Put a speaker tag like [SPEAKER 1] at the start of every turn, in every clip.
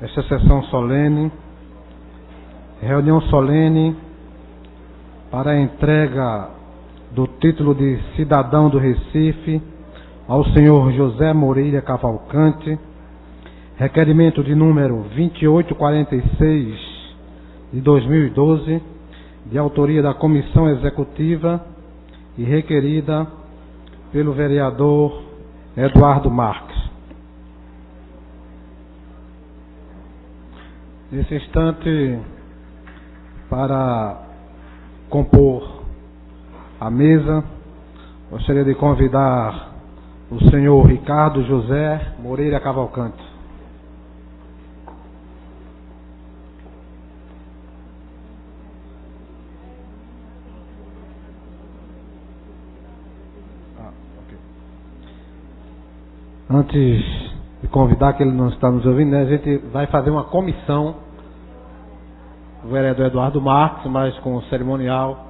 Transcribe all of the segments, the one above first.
[SPEAKER 1] esta sessão solene, reunião solene para a entrega do título de cidadão do Recife ao senhor José Moreira Cavalcante, requerimento de número 2846 de 2012, de autoria da Comissão Executiva e requerida pelo vereador Eduardo Marques. Nesse instante, para compor a mesa, gostaria de convidar o senhor Ricardo José Moreira Cavalcante. Antes de convidar, que ele não está nos ouvindo, né, a gente vai fazer uma comissão, o vereador Eduardo Marques, mas com o cerimonial,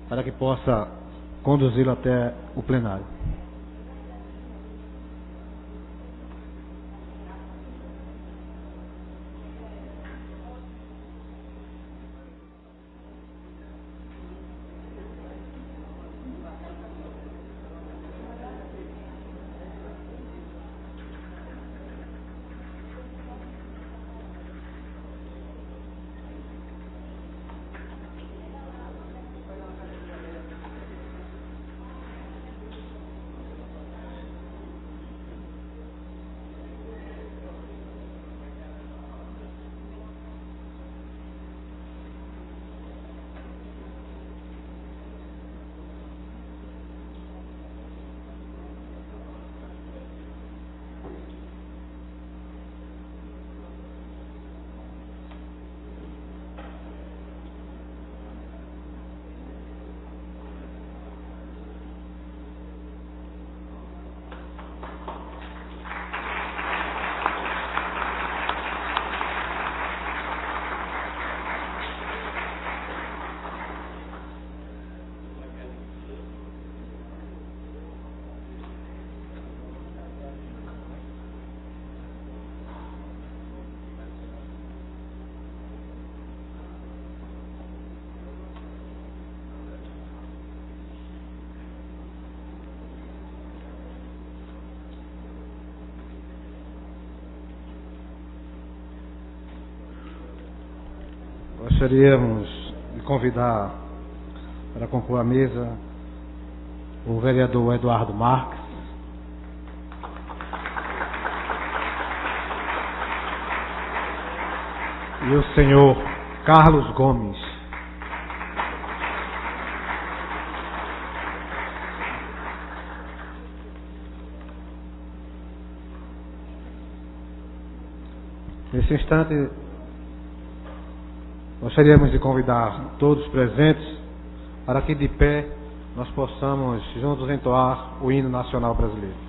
[SPEAKER 1] para que possa conduzi-lo até o plenário. Gostaríamos de convidar para compor a mesa o vereador Eduardo Marques, e o senhor Carlos Gomes. Nesse instante, gostaríamos de convidar todos os presentes para que de pé nós possamos juntos entoar o hino nacional brasileiro.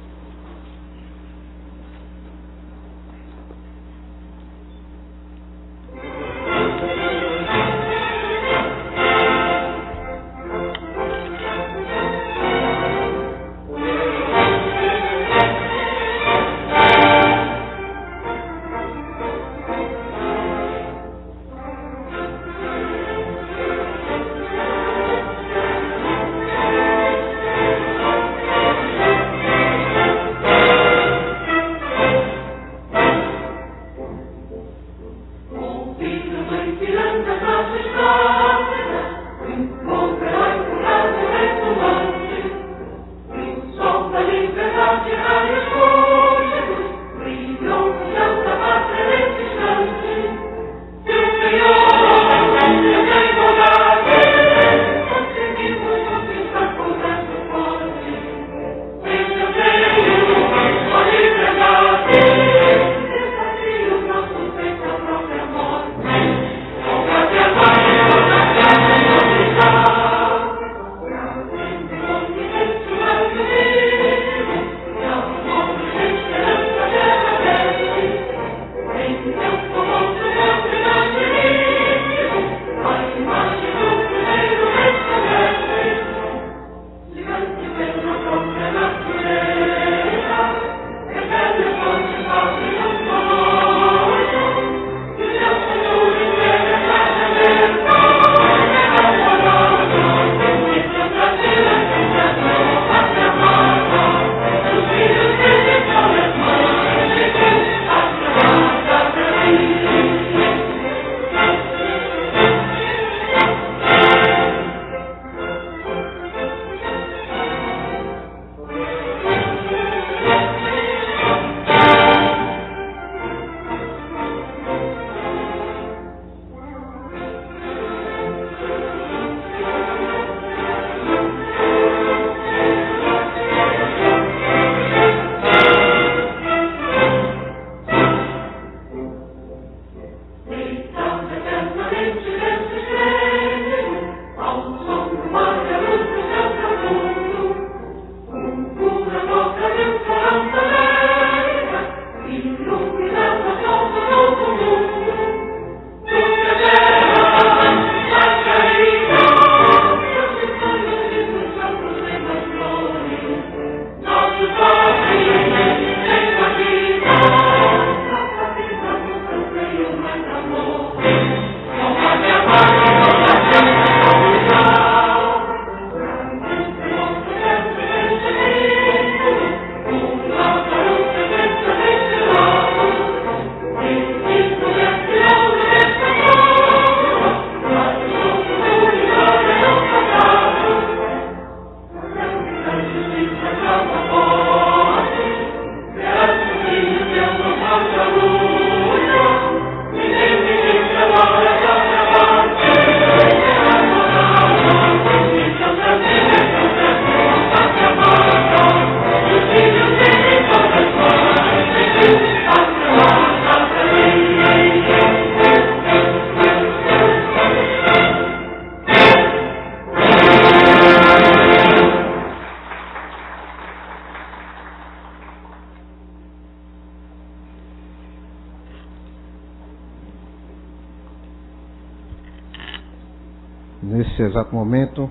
[SPEAKER 1] nesse exato momento,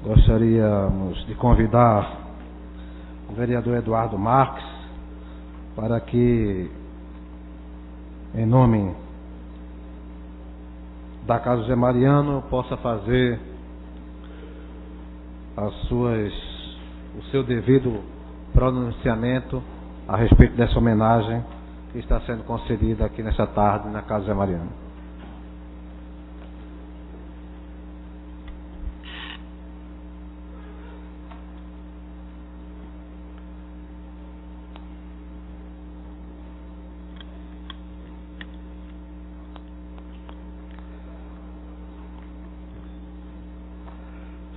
[SPEAKER 1] gostaríamos de convidar o vereador Eduardo Marques para que, em nome da Casa José Mariano, possa fazer o seu devido pronunciamento a respeito dessa homenagem que está sendo concedida aqui nessa tarde na Casa José Mariano.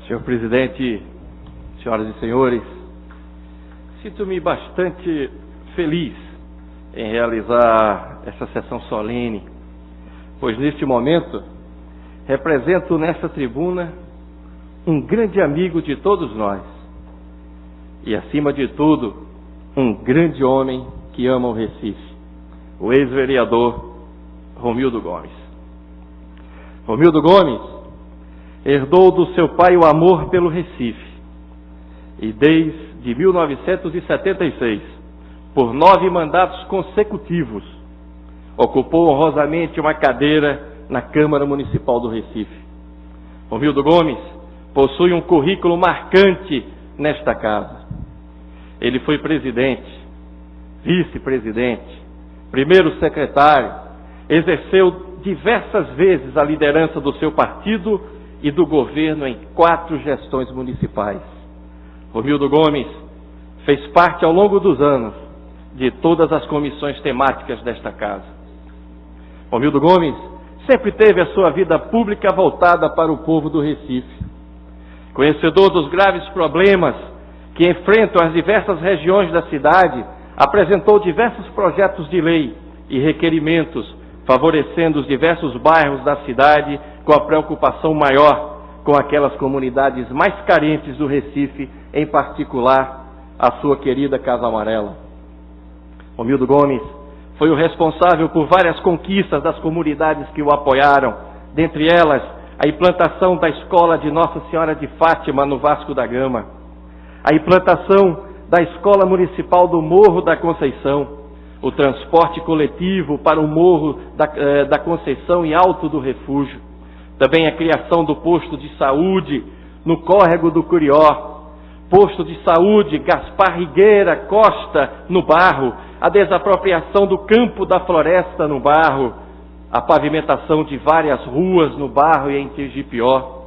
[SPEAKER 2] Senhor presidente, senhoras e senhores, sinto-me bastante feliz em realizar essa sessão solene, pois neste momento represento nessa tribuna um grande amigo de todos nós e, acima de tudo, um grande homem que ama o Recife, o ex-vereador Romildo Gomes. Romildo Gomes herdou do seu pai o amor pelo Recife e desde 1976, por 9 mandatos consecutivos, ocupou honrosamente uma cadeira na Câmara Municipal do Recife. Romildo Gomes possui um currículo marcante nesta casa. Ele foi presidente, vice-presidente, primeiro secretário, exerceu diversas vezes a liderança do seu partido e do governo em 4 gestões municipais. Romildo Gomes fez parte ao longo dos anos de todas as comissões temáticas desta casa. Romildo Gomes sempre teve a sua vida pública voltada para o povo do Recife. Conhecedor dos graves problemas que enfrentam as diversas regiões da cidade, apresentou diversos projetos de lei e requerimentos, favorecendo os diversos bairros da cidade com a preocupação maior com aquelas comunidades mais carentes do Recife, em particular a sua querida Casa Amarela. Romildo Gomes foi o responsável por várias conquistas das comunidades que o apoiaram, dentre elas a implantação da Escola de Nossa Senhora de Fátima no Vasco da Gama, a implantação da Escola Municipal do Morro da Conceição, o transporte coletivo para o Morro da Conceição e Alto do Refúgio, também a criação do posto de saúde no Córrego do Curió, posto de saúde Gaspar Rigueira Costa no Barro, a desapropriação do Campo da Floresta no Barro, a pavimentação de várias ruas no Barro e em Tegipió,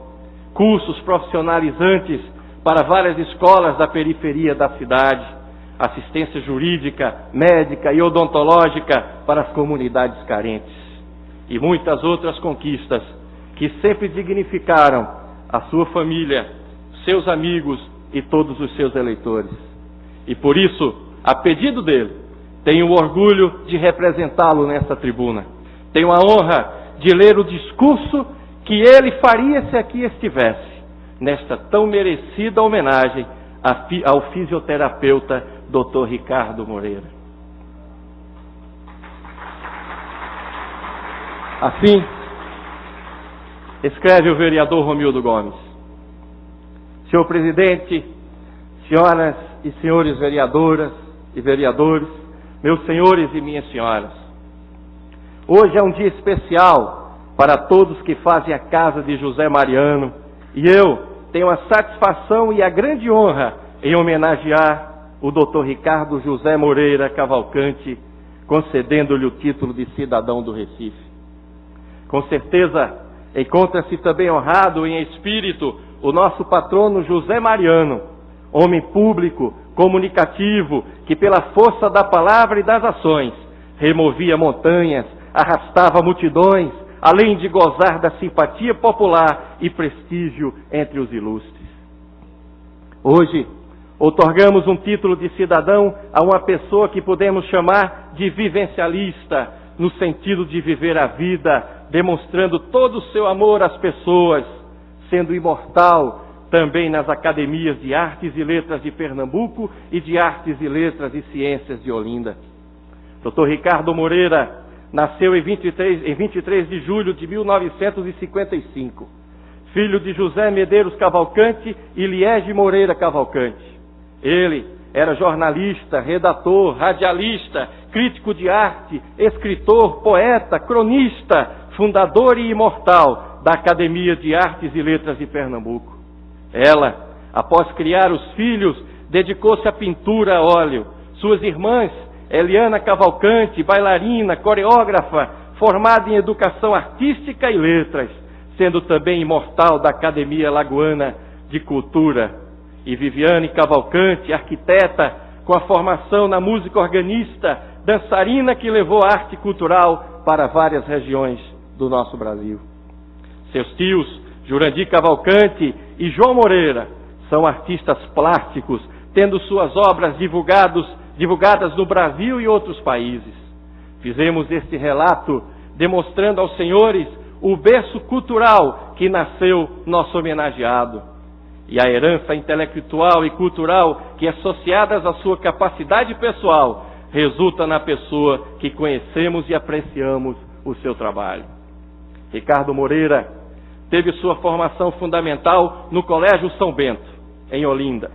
[SPEAKER 2] cursos profissionalizantes para várias escolas da periferia da cidade, assistência jurídica, médica e odontológica para as comunidades carentes e muitas outras conquistas que sempre dignificaram a sua família, seus amigos e todos os seus eleitores. E por isso, a pedido dele, tenho o orgulho de representá-lo nessa tribuna. Tenho a honra de ler o discurso que ele faria se aqui estivesse, nesta tão merecida homenagem ao fisioterapeuta Dr. Ricardo Moreira. Assim, escreve o vereador Romildo Gomes: Senhor presidente, senhoras e senhores vereadoras e vereadores, meus senhores e minhas senhoras, hoje é um dia especial para todos que fazem a Casa de José Mariano e eu tenho a satisfação e a grande honra em homenagear o Dr. Ricardo José Moreira Cavalcante, concedendo-lhe o título de cidadão do Recife. Com certeza, encontra-se também honrado em espírito o nosso patrono José Mariano, homem público, comunicativo, que pela força da palavra e das ações removia montanhas, arrastava multidões, além de gozar da simpatia popular e prestígio entre os ilustres. Hoje, outorgamos um título de cidadão a uma pessoa que podemos chamar de vivencialista, no sentido de viver a vida, demonstrando todo o seu amor às pessoas, sendo imortal também nas academias de Artes e Letras de Pernambuco e de Artes e Letras e Ciências de Olinda. Dr. Ricardo Moreira nasceu em 23 de julho de 1955. filho de José Medeiros Cavalcante e Liege Moreira Cavalcante. Ele era jornalista, redator, radialista, crítico de arte, escritor, poeta, cronista, fundador e imortal da Academia de Artes e Letras de Pernambuco. Ela, após criar os filhos, dedicou-se à pintura a óleo. Suas irmãs, Eliana Cavalcante, bailarina, coreógrafa, formada em educação artística e letras, sendo também imortal da Academia Lagoana de Cultura. E Viviane Cavalcante, arquiteta, com a formação na música organista, dançarina que levou a arte cultural para várias regiões do nosso Brasil. Seus tios, Jurandir Cavalcante e João Moreira, são artistas plásticos, tendo suas obras divulgadas no Brasil e outros países. Fizemos este relato demonstrando aos senhores o berço cultural que nasceu nosso homenageado e a herança intelectual e cultural que, associadas à sua capacidade pessoal, resulta na pessoa que conhecemos e apreciamos o seu trabalho. Ricardo Moreira teve sua formação fundamental no Colégio São Bento, em Olinda,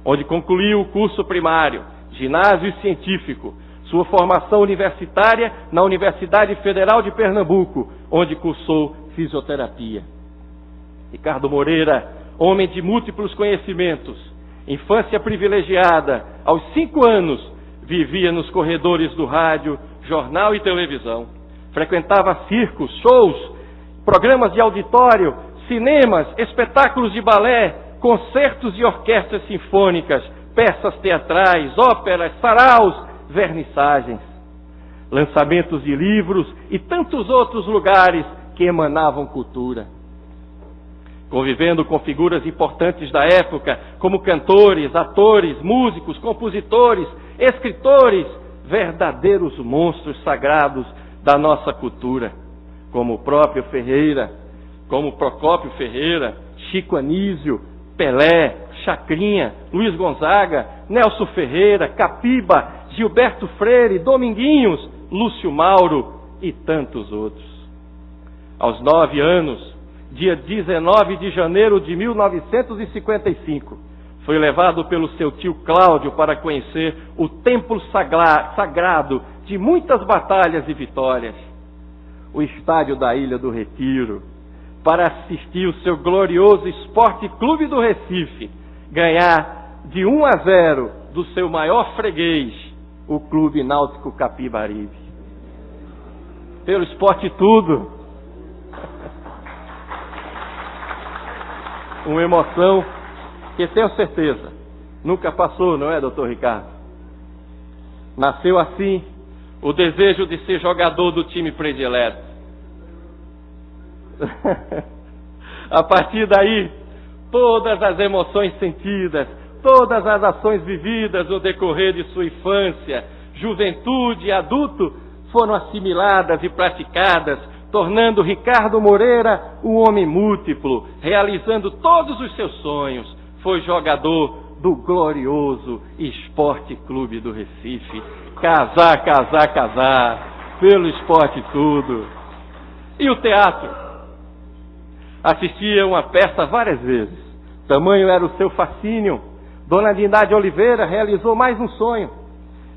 [SPEAKER 2] onde concluiu o curso primário, ginásio e científico, sua formação universitária na Universidade Federal de Pernambuco, onde cursou fisioterapia. Ricardo Moreira, homem de múltiplos conhecimentos, infância privilegiada, aos 5 anos, vivia nos corredores do rádio, jornal e televisão. Frequentava circos, shows, programas de auditório, cinemas, espetáculos de balé, concertos e orquestras sinfônicas, peças teatrais, óperas, saraus, vernissagens, lançamentos de livros e tantos outros lugares que emanavam cultura. Convivendo com figuras importantes da época, como cantores, atores, músicos, compositores, escritores, verdadeiros monstros sagrados da nossa cultura, como o próprio Ferreira, como Procópio Ferreira, Chico Anísio, Pelé, Chacrinha, Luiz Gonzaga, Nelson Ferreira, Capiba, Gilberto Freire, Dominguinhos, Lúcio Mauro e tantos outros. Aos 9 anos, dia 19 de janeiro de 1955, foi levado pelo seu tio Cláudio para conhecer o templo sagrado de muitas batalhas e vitórias, o estádio da Ilha do Retiro, para assistir o seu glorioso Esporte Clube do Recife ganhar de 1-0 do seu maior freguês, o Clube Náutico Capibaribe. Pelo esporte tudo. Uma emoção que tenho certeza nunca passou, não é, doutor Ricardo? Nasceu assim o desejo de ser jogador do time predileto. A partir daí, todas as emoções sentidas, todas as ações vividas no decorrer de sua infância, juventude e adulto foram assimiladas e praticadas, tornando Ricardo Moreira um homem múltiplo, realizando todos os seus sonhos. Foi jogador do glorioso Esporte Clube do Recife. Casar, pelo esporte tudo. E o teatro? Assistia uma peça várias vezes. Tamanho era o seu fascínio. Dona Dindade Oliveira realizou mais um sonho.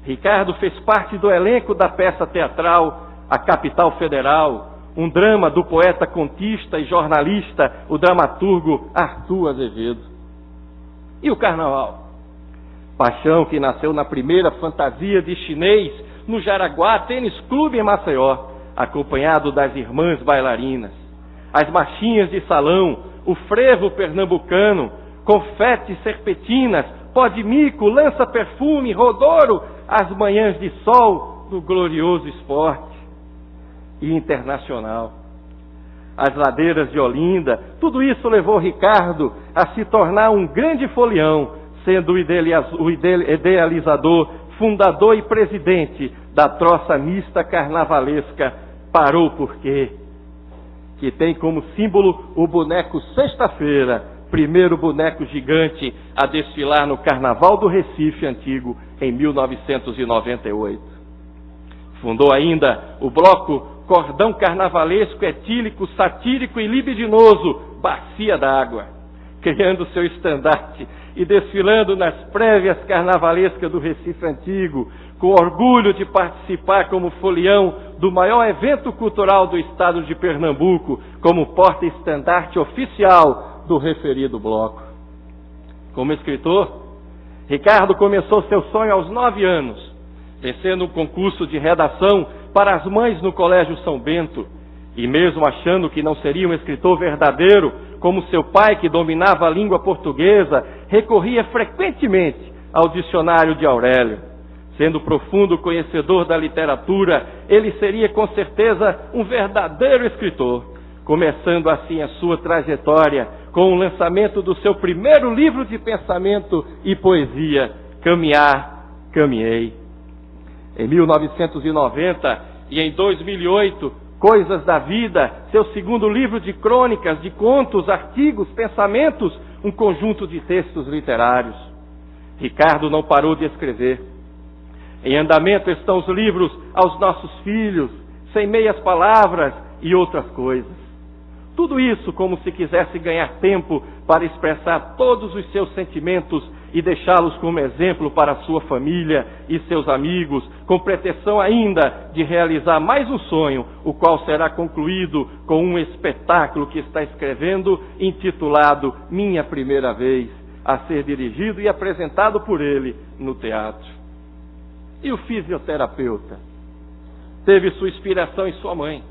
[SPEAKER 2] Ricardo fez parte do elenco da peça teatral A Capital Federal, um drama do poeta contista e jornalista, o dramaturgo Arthur Azevedo. E o carnaval? Paixão que nasceu na primeira fantasia de chinês no Jaraguá Tênis Clube em Maceió, acompanhado das irmãs bailarinas. As marchinhas de salão, o frevo pernambucano, confetes, serpentinas, pó de mico, lança-perfume, rodouro, as manhãs de sol do glorioso esporte. E internacional. As ladeiras de Olinda, tudo isso levou Ricardo a se tornar um grande folião, sendo o idealizador, fundador e presidente da troça mista carnavalesca Parou Por Quê?, que tem como símbolo o boneco Sexta-feira, primeiro boneco gigante a desfilar no Carnaval do Recife Antigo em 1998. Fundou ainda o bloco Cordão Carnavalesco, Etílico, Satírico e Libidinoso bacia d'água, criando seu estandarte e desfilando nas prévias carnavalescas do Recife Antigo, com orgulho de participar como folião do maior evento cultural do estado de Pernambuco, como porta-estandarte oficial do referido bloco. Como escritor, Ricardo começou seu sonho aos 9 anos, vencendo um concurso de redação para as mães no Colégio São Bento, e mesmo achando que não seria um escritor verdadeiro, como seu pai, que dominava a língua portuguesa, recorria frequentemente ao dicionário de Aurélio. Sendo profundo conhecedor da literatura, ele seria com certeza um verdadeiro escritor, começando assim a sua trajetória com o lançamento do seu primeiro livro de pensamento e poesia, Caminhar, Caminhei. Em 1990 e em 2008, Coisas da Vida, seu segundo livro de crônicas, de contos, artigos, pensamentos, um conjunto de textos literários. Ricardo não parou de escrever. Em andamento estão os livros Aos Nossos Filhos, Sem Meias Palavras e outras coisas. Tudo isso como se quisesse ganhar tempo para expressar todos os seus sentimentos e deixá-los como exemplo para sua família e seus amigos, com pretensão ainda de realizar mais um sonho, o qual será concluído com um espetáculo que está escrevendo, intitulado Minha Primeira Vez, a ser dirigido e apresentado por ele no teatro. E o fisioterapeuta? Teve sua inspiração em sua mãe,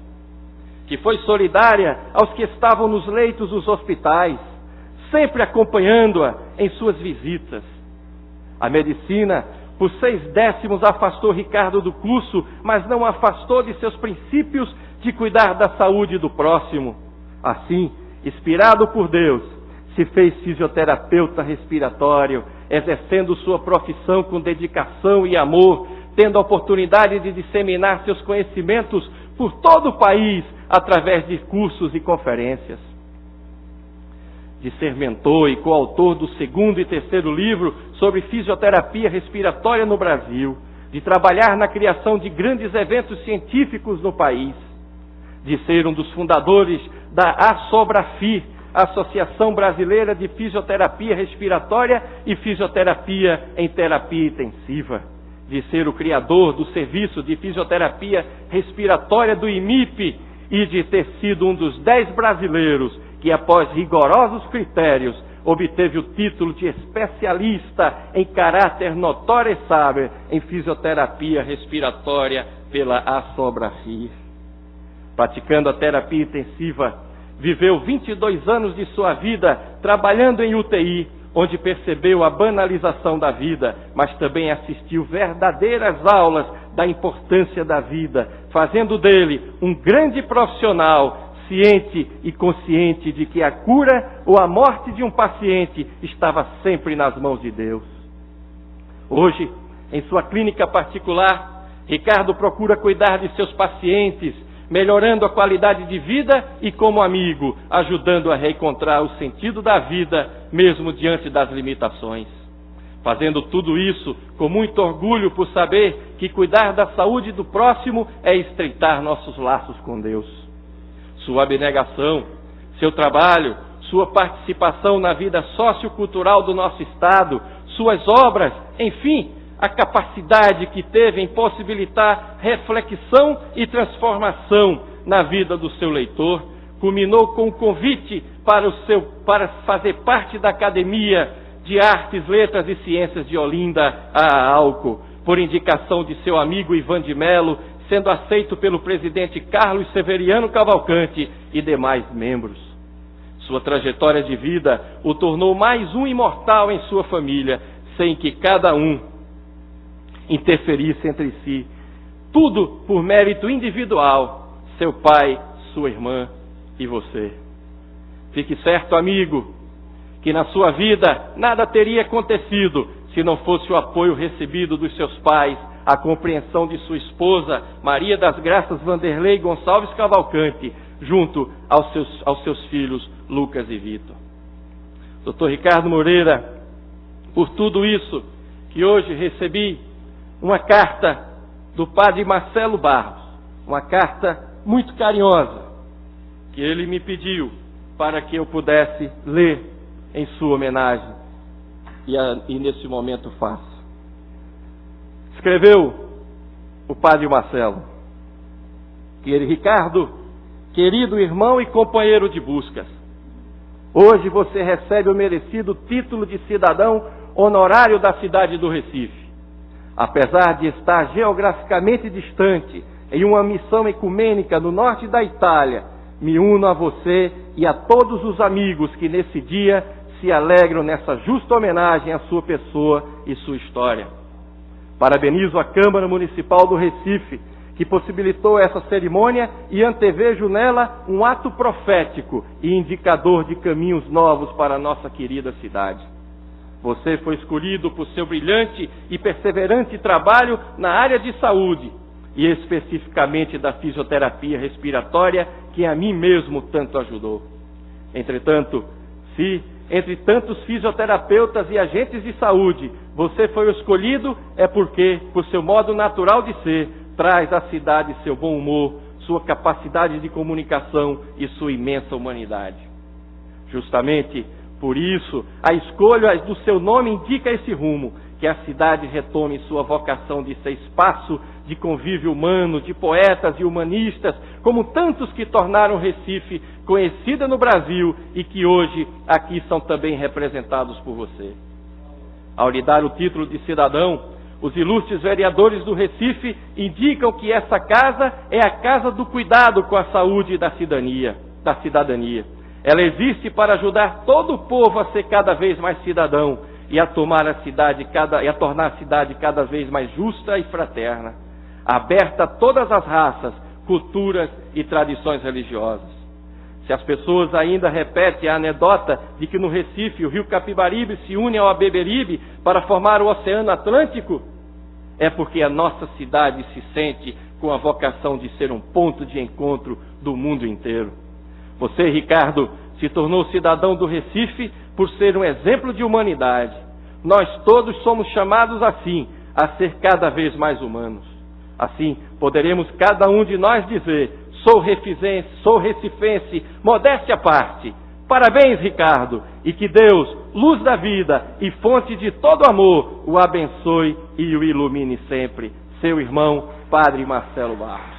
[SPEAKER 2] que foi solidária aos que estavam nos leitos dos hospitais, sempre acompanhando-a em suas visitas. A medicina, por 6/10, afastou Ricardo do curso, mas não afastou de seus princípios de cuidar da saúde do próximo. Assim, inspirado por Deus, se fez fisioterapeuta respiratório, exercendo sua profissão com dedicação e amor, tendo a oportunidade de disseminar seus conhecimentos por todo o país, através de cursos e conferências. De ser mentor e coautor do 2º e 3º livro sobre fisioterapia respiratória no Brasil, de trabalhar na criação de grandes eventos científicos no país, de ser um dos fundadores da ASOBRAFI, Associação Brasileira de Fisioterapia Respiratória e Fisioterapia em Terapia Intensiva, de ser o criador do Serviço de Fisioterapia Respiratória do IMIP e de ter sido um dos 10 brasileiros que, após rigorosos critérios, obteve o título de especialista em caráter notório e saber em fisioterapia respiratória pela ASOBRAFI. Praticando a terapia intensiva, viveu 22 anos de sua vida trabalhando em UTI, onde percebeu a banalização da vida, mas também assistiu verdadeiras aulas da importância da vida, fazendo dele um grande profissional, ciente e consciente de que a cura ou a morte de um paciente estava sempre nas mãos de Deus. Hoje, em sua clínica particular, Ricardo procura cuidar de seus pacientes, melhorando a qualidade de vida e, como amigo, ajudando a reencontrar o sentido da vida, mesmo diante das limitações. Fazendo tudo isso com muito orgulho por saber que cuidar da saúde do próximo é estreitar nossos laços com Deus. Sua abnegação, seu trabalho, sua participação na vida sociocultural do nosso Estado, suas obras, enfim, a capacidade que teve em possibilitar reflexão e transformação na vida do seu leitor, culminou com o convite para fazer parte da Academia de Artes, Letras e Ciências de Olinda, a AALCO, por indicação de seu amigo Ivan de Mello, sendo aceito pelo presidente Carlos Severiano Cavalcante e demais membros. Sua trajetória de vida o tornou mais um imortal em sua família, sem que cada um interferisse entre si. Tudo por mérito individual, seu pai, sua irmã e você. Fique certo, amigo, que na sua vida nada teria acontecido se não fosse o apoio recebido dos seus pais, a compreensão de sua esposa, Maria das Graças Vanderlei Gonçalves Cavalcante, junto aos seus filhos, Lucas e Vitor. Dr. Ricardo Moreira, por tudo isso que hoje recebi, uma carta do padre Marcelo Barros, uma carta muito carinhosa, que ele me pediu para que eu pudesse ler em sua homenagem. E nesse momento faço. Escreveu o padre Marcelo: Ricardo, querido irmão e companheiro de buscas, hoje você recebe o merecido título de cidadão honorário da cidade do Recife. Apesar de estar geograficamente distante, em uma missão ecumênica no norte da Itália, me uno a você e a todos os amigos que nesse dia se alegram nessa justa homenagem à sua pessoa e sua história. Parabenizo a Câmara Municipal do Recife, que possibilitou essa cerimônia, e antevejo nela um ato profético e indicador de caminhos novos para a nossa querida cidade. Você foi escolhido por seu brilhante e perseverante trabalho na área de saúde, e especificamente da fisioterapia respiratória, que a mim mesmo tanto ajudou. Entretanto, se entre tantos fisioterapeutas e agentes de saúde você foi escolhido, é porque, por seu modo natural de ser, traz à cidade seu bom humor, sua capacidade de comunicação e sua imensa humanidade. Justamente por isso, a escolha do seu nome indica esse rumo, que a cidade retome sua vocação de ser espaço de convívio humano, de poetas e humanistas, como tantos que tornaram Recife conhecida no Brasil e que hoje aqui são também representados por você. Ao lhe dar o título de cidadão, os ilustres vereadores do Recife indicam que essa casa é a casa do cuidado com a saúde da cidadania. Ela existe para ajudar todo o povo a ser cada vez mais cidadão e a tornar a cidade cada vez mais justa e fraterna, aberta a todas as raças, culturas e tradições religiosas. Se as pessoas ainda repetem a anedota de que no Recife o rio Capibaribe se une ao Beberibe para formar o Oceano Atlântico, é porque a nossa cidade se sente com a vocação de ser um ponto de encontro do mundo inteiro. Você, Ricardo, se tornou cidadão do Recife por ser um exemplo de humanidade. Nós todos somos chamados assim, a ser cada vez mais humanos. Assim, poderemos cada um de nós dizer: sou recifense, modéstia à parte. Parabéns, Ricardo, e que Deus, luz da vida e fonte de todo amor, o abençoe e o ilumine sempre. Seu irmão, Padre Marcelo Barros.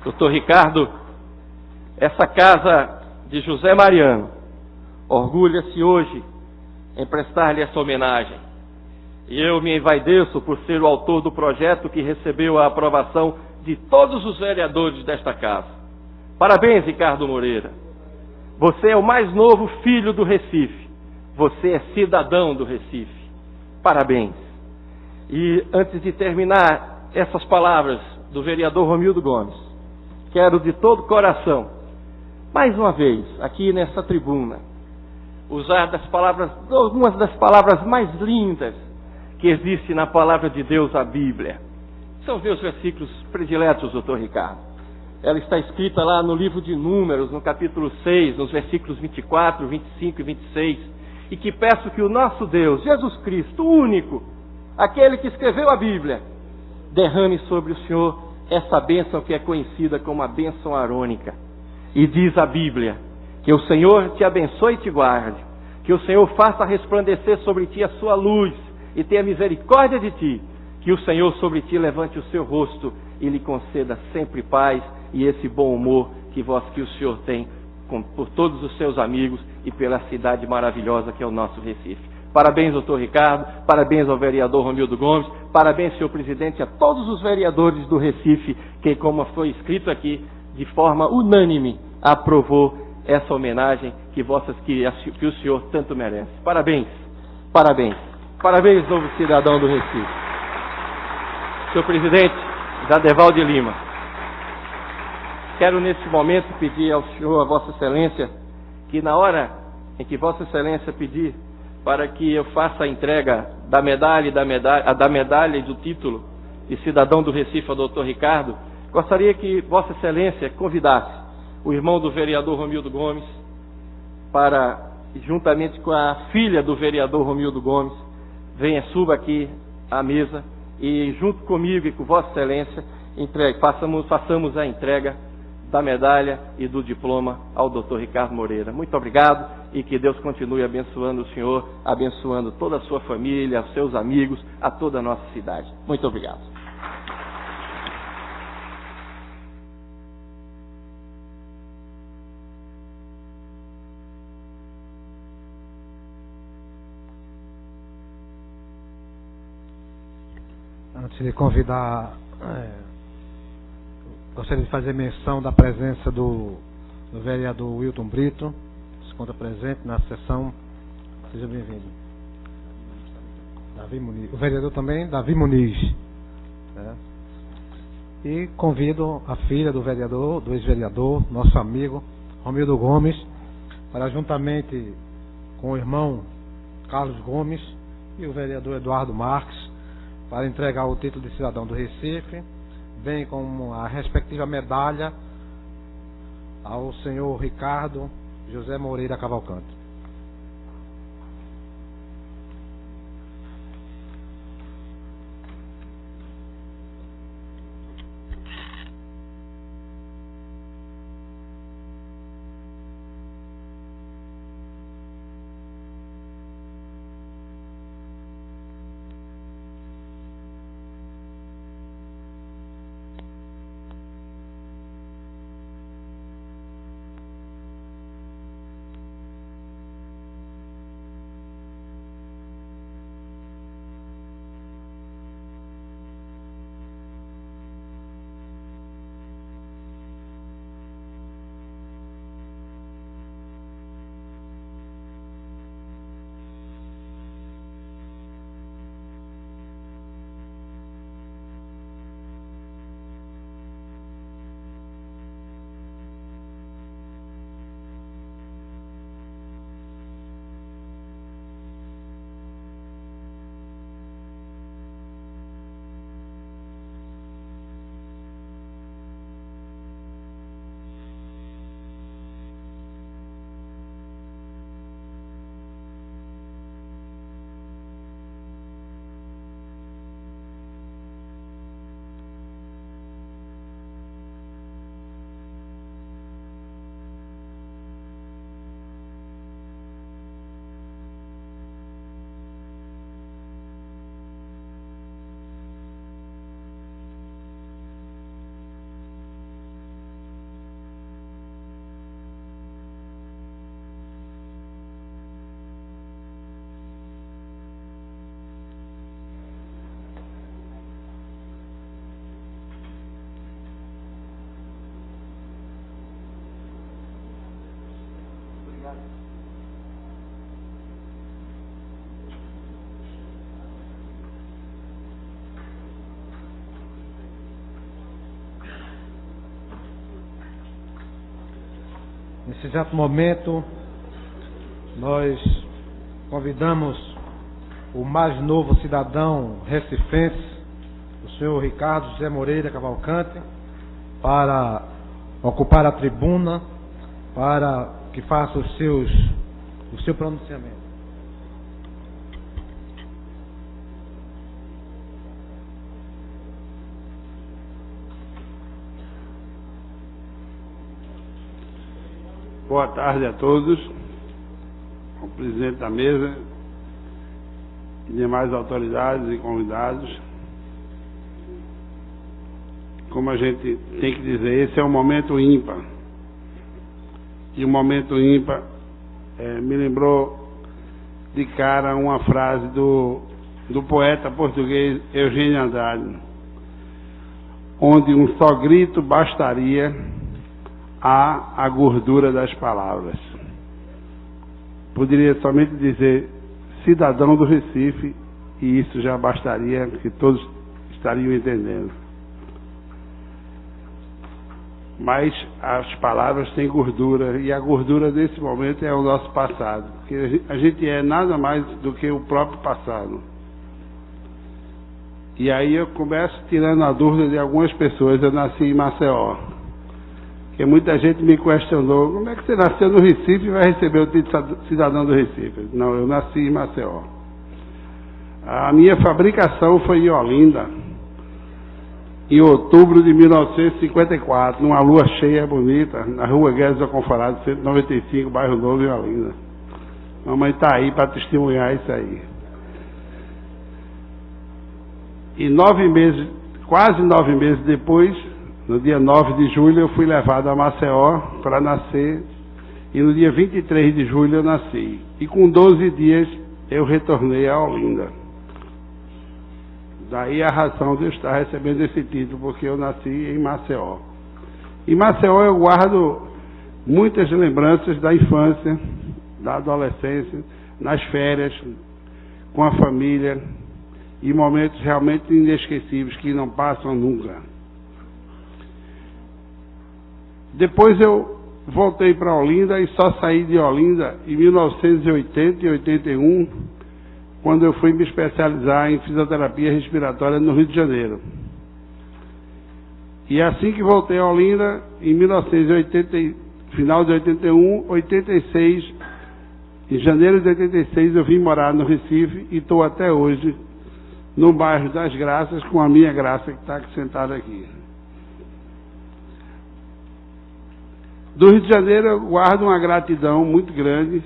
[SPEAKER 2] Doutor Ricardo, essa casa de José Mariano orgulha-se hoje em prestar-lhe essa homenagem. E eu me envaideço por ser o autor do projeto que recebeu a aprovação de todos os vereadores desta casa. Parabéns, Ricardo Moreira. Você é o mais novo filho do Recife. Você é cidadão do Recife. Parabéns. E antes de terminar essas palavras do vereador Romildo Gomes, quero de todo o coração, mais uma vez, aqui nessa tribuna, usar algumas das palavras mais lindas que existem na palavra de Deus, a Bíblia. São meus versículos prediletos, doutor Ricardo. Ela está escrita lá no livro de Números, no capítulo 6, nos versículos 24, 25 e 26, e que peço que o nosso Deus, Jesus Cristo, o único, aquele que escreveu a Bíblia, derrame sobre o Senhor essa bênção que é conhecida como a bênção arônica. E diz a Bíblia: que o Senhor te abençoe e te guarde, que o Senhor faça resplandecer sobre ti a sua luz e tenha misericórdia de ti, que o Senhor sobre ti levante o seu rosto e lhe conceda sempre paz e esse bom humor que o Senhor tem por todos os seus amigos e pela cidade maravilhosa que é o nosso Recife. Parabéns, doutor Ricardo, parabéns ao vereador Romildo Gomes, parabéns, senhor presidente, a todos os vereadores do Recife, que, como foi escrito aqui, de forma unânime, aprovou essa homenagem que o senhor tanto merece. Parabéns, parabéns, parabéns, novo cidadão do Recife. Senhor presidente, Jadeval de Lima, quero nesse momento pedir ao senhor, a vossa excelência, que na hora em que vossa excelência pedir para que eu faça a entrega da medalha e do título de cidadão do Recife ao doutor Ricardo, gostaria que vossa excelência convidasse o irmão do vereador Romildo Gomes para, juntamente com a filha do vereador Romildo Gomes, suba aqui à mesa e, junto comigo e com Vossa Excelência, façamos a entrega da medalha e do diploma ao Dr. Ricardo Moreira. Muito obrigado e que Deus continue abençoando o senhor, abençoando toda a sua família, os seus amigos, a toda a nossa cidade. Muito obrigado.
[SPEAKER 1] Antes de convidar, gostaria de fazer menção da presença do vereador Wilton Brito, que se encontra presente na sessão. Seja bem-vindo. Davi Muniz. O vereador também, Davi Muniz. E convido a filha do vereador, do ex-vereador, nosso amigo, Romildo Gomes, para juntamente com o irmão Carlos Gomes e o vereador Eduardo Marques, para entregar o título de cidadão do Recife, bem como a respectiva medalha ao senhor Ricardo José Moreira Cavalcante. Nesse exato momento, nós convidamos o mais novo cidadão recifense, o senhor Ricardo José Moreira Cavalcante, para ocupar a tribuna, para que faça o seu pronunciamento.
[SPEAKER 3] Boa tarde a todos, ao presidente da mesa e demais autoridades e convidados. Como a gente tem que dizer, esse é um momento ímpar. E o momento ímpar me lembrou de cara uma frase do poeta português Eugênio Andrade, onde um só grito bastaria a gordura das palavras. Poderia somente dizer cidadão do Recife, e isso já bastaria, que todos estariam entendendo. Mas as palavras têm gordura, e a gordura desse momento é o nosso passado, porque a gente é nada mais do que o próprio passado. E aí eu começo tirando a dúvida de algumas pessoas. Eu nasci em Maceió, porque muita gente me questionou: como é que você nasceu no Recife e vai receber o título de cidadão do Recife? Não, eu nasci em Maceió. A minha fabricação foi em Olinda, em outubro de 1954, numa lua cheia bonita, na rua Guedes do Conforado, 195, bairro Novo, em Olinda. Mamãe está aí para testemunhar isso aí. E 9 meses, quase 9 meses depois, no dia 9 de julho, eu fui levado a Maceió para nascer. E no dia 23 de julho eu nasci. E com 12 dias eu retornei a Olinda. Daí a razão de eu estar recebendo esse título, porque eu nasci em Maceió. Em Maceió eu guardo muitas lembranças da infância, da adolescência, nas férias, com a família, e momentos realmente inesquecíveis que não passam nunca. Depois eu voltei para Olinda e só saí de Olinda em 1980 e 81, quando eu fui me especializar em fisioterapia respiratória no Rio de Janeiro. E assim que voltei a Olinda, em 1980, final de 81, 86, em janeiro de 86 eu vim morar no Recife e estou até hoje no bairro das Graças, com a minha graça que está sentada aqui. Do Rio de Janeiro eu guardo uma gratidão muito grande,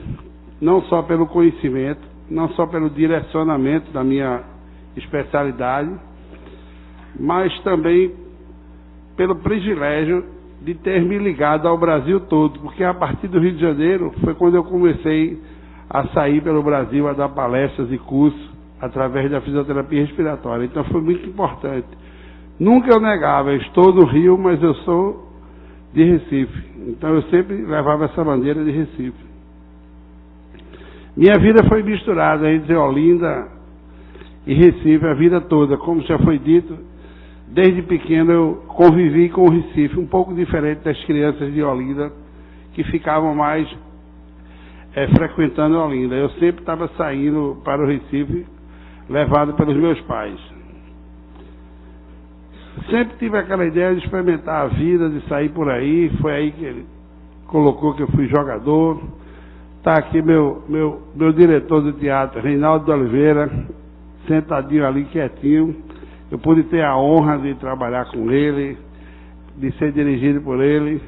[SPEAKER 3] não só pelo conhecimento, não só pelo direcionamento da minha especialidade, mas também pelo privilégio de ter me ligado ao Brasil todo, porque a partir do Rio de Janeiro foi quando eu comecei a sair pelo Brasil, a dar palestras e cursos através da fisioterapia respiratória. Então foi muito importante. Nunca eu negava, eu estou no Rio, mas eu sou de Recife. Então eu sempre levava essa bandeira de Recife. Minha vida foi misturada entre Olinda e Recife a vida toda. Como já foi dito, desde pequeno eu convivi com o Recife, um pouco diferente das crianças de Olinda, que ficavam mais frequentando Olinda. Eu sempre estava saindo para o Recife, levado pelos meus pais. Sempre tive aquela ideia de experimentar a vida, de sair por aí. Foi aí que ele colocou que eu fui jogador. Está aqui meu diretor de teatro, Reinaldo de Oliveira, sentadinho ali, quietinho. Eu pude ter a honra de trabalhar com ele, de ser dirigido por ele.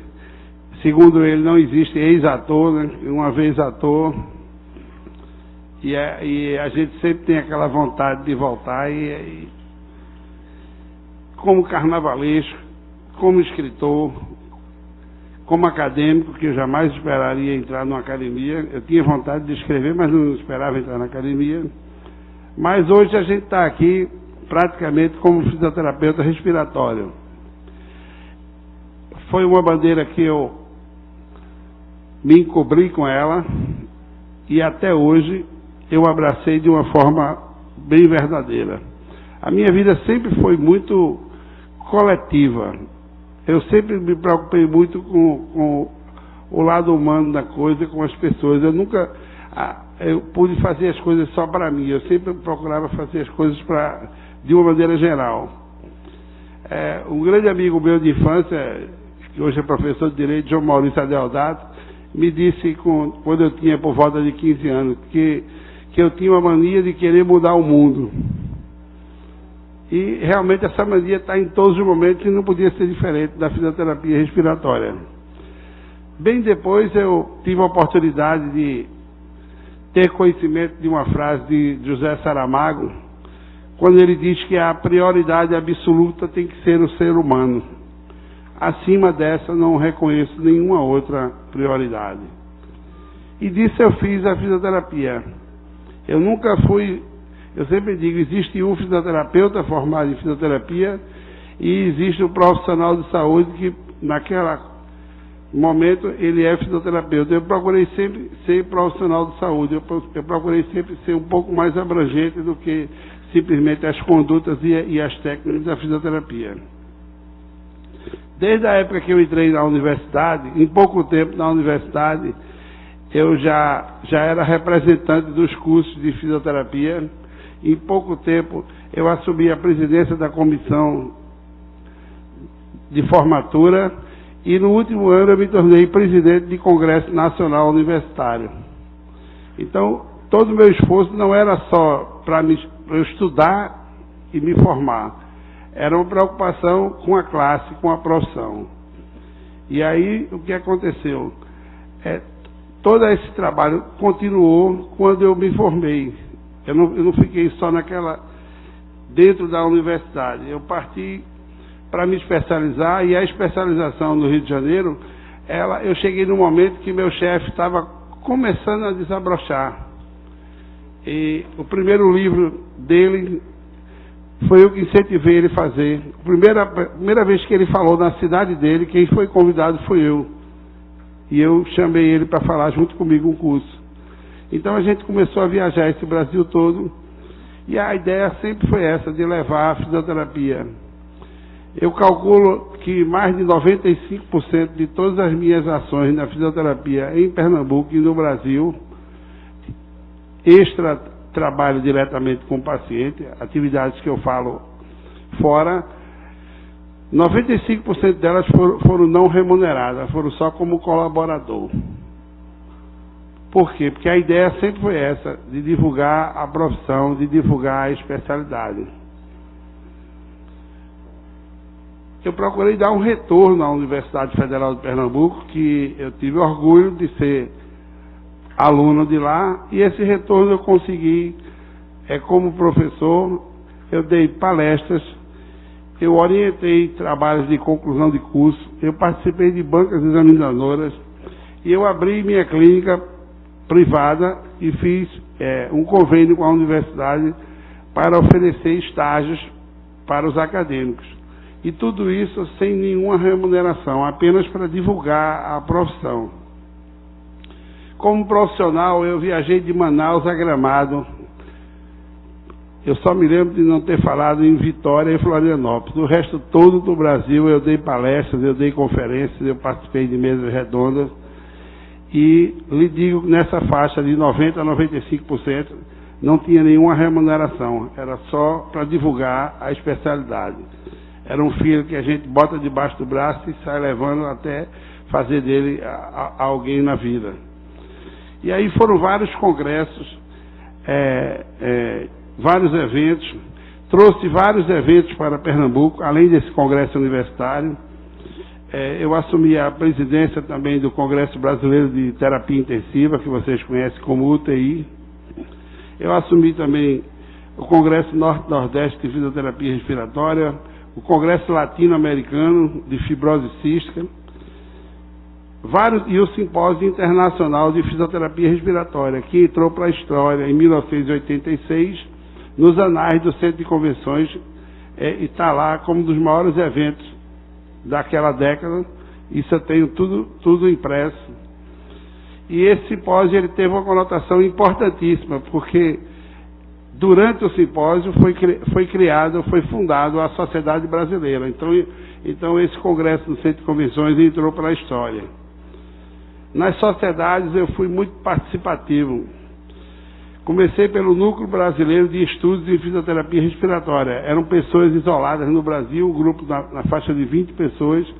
[SPEAKER 3] Segundo ele, não existe ex-ator, né? Uma vez ator. E a gente sempre tem aquela vontade de voltar. Como carnavalesco, como escritor, como acadêmico, que eu jamais esperaria entrar numa academia. Eu tinha vontade de escrever, mas não esperava entrar na academia. Mas hoje a gente está aqui praticamente como fisioterapeuta respiratório. Foi uma bandeira que eu me encobri com ela e até hoje eu abracei de uma forma bem verdadeira. A minha vida sempre foi muito coletiva. Eu sempre me preocupei muito com o lado humano da coisa, com as pessoas. Eu nunca eu pude fazer as coisas só para mim. Eu sempre procurava fazer as coisas de uma maneira geral. Um grande amigo meu de infância, que hoje é professor de Direito, João Maurício Adeodato, me disse, quando eu tinha por volta de 15 anos, que eu tinha uma mania de querer mudar o mundo. E realmente essa mania está em todos os momentos e não podia ser diferente da fisioterapia respiratória. Bem depois eu tive a oportunidade de ter conhecimento de uma frase de José Saramago, quando ele diz que a prioridade absoluta tem que ser o ser humano. Acima dessa não reconheço nenhuma outra prioridade. E disso eu fiz a fisioterapia. Eu nunca fui... Eu sempre digo, existe um fisioterapeuta formado em fisioterapia e existe um profissional de saúde que, naquele momento, ele é fisioterapeuta. Eu procurei sempre ser profissional de saúde, eu procurei sempre ser um pouco mais abrangente do que simplesmente as condutas e as técnicas da fisioterapia. Desde a época que eu entrei na universidade, em pouco tempo na universidade, eu já era representante dos cursos de fisioterapia. Em pouco tempo, eu assumi a presidência da comissão de formatura e no último ano eu me tornei presidente de Congresso Nacional Universitário. Então, todo o meu esforço não era só para me eu estudar e me formar. Era uma preocupação com a classe, com a profissão. E aí, o que aconteceu? Todo esse trabalho continuou quando eu me formei. Eu não fiquei só dentro da universidade. Eu parti para me especializar, e a especialização no Rio de Janeiro, eu cheguei num momento que meu chefe estava começando a desabrochar. E o primeiro livro dele foi eu que incentivei ele a fazer. A primeira vez que ele falou na cidade dele, quem foi convidado foi eu. E eu chamei ele para falar junto comigo um curso. Então a gente começou a viajar esse Brasil todo, e a ideia sempre foi essa, de levar a fisioterapia. Eu calculo que mais de 95% de todas as minhas ações na fisioterapia em Pernambuco e no Brasil, extra trabalho diretamente com o paciente, atividades que eu falo fora, 95% delas foram não remuneradas, foram só como colaborador. Por quê? Porque a ideia sempre foi essa, de divulgar a profissão, de divulgar a especialidade. Eu procurei dar um retorno à Universidade Federal de Pernambuco, que eu tive orgulho de ser aluno de lá, e esse retorno eu consegui, como professor, eu dei palestras, eu orientei trabalhos de conclusão de curso, eu participei de bancas examinadoras, e eu abri minha clínica privada e fiz um convênio com a universidade para oferecer estágios para os acadêmicos. E tudo isso sem nenhuma remuneração, apenas para divulgar a profissão. Como profissional, eu viajei de Manaus a Gramado. Eu só me lembro de não ter falado em Vitória e Florianópolis. No resto todo do Brasil, eu dei palestras, eu dei conferências, eu participei de mesas redondas. E lhe digo, nessa faixa de 90% a 95%, não tinha nenhuma remuneração. Era só para divulgar a especialidade. Era um filho que a gente bota debaixo do braço e sai levando até fazer dele alguém na vida. E aí foram vários congressos, vários eventos. Trouxe vários eventos para Pernambuco, além desse congresso universitário. Eu assumi a presidência também do Congresso Brasileiro de Terapia Intensiva, que vocês conhecem como UTI. Eu assumi também o Congresso Norte-Nordeste de Fisioterapia Respiratória, o Congresso Latino-Americano de Fibrose Cística, e o Simpósio Internacional de Fisioterapia Respiratória, que entrou para a história em 1986, nos anais do Centro de Convenções, e está lá como um dos maiores eventos daquela década. Isso eu tenho tudo impresso. E esse simpósio ele teve uma conotação importantíssima, porque durante o simpósio foi fundado a Sociedade Brasileira. Então esse congresso no Centro de Convenções entrou para a história. Nas sociedades eu fui muito participativo. Comecei pelo Núcleo Brasileiro de Estudos em Fisioterapia Respiratória. Eram pessoas isoladas no Brasil, um grupo na faixa de 20 pessoas,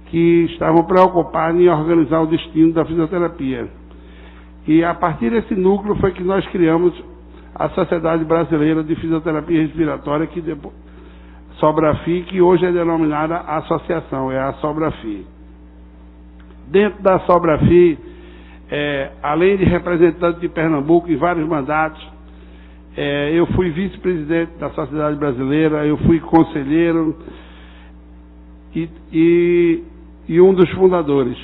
[SPEAKER 3] que estavam preocupadas em organizar o destino da fisioterapia. E a partir desse núcleo foi que nós criamos a Sociedade Brasileira de Fisioterapia Respiratória, SOBRAFI, que hoje é denominada associação, é a SOBRAFI. Dentro da SOBRAFI, além de representante de Pernambuco em vários mandatos, eu fui vice-presidente da Sociedade Brasileira, eu fui conselheiro e um dos fundadores.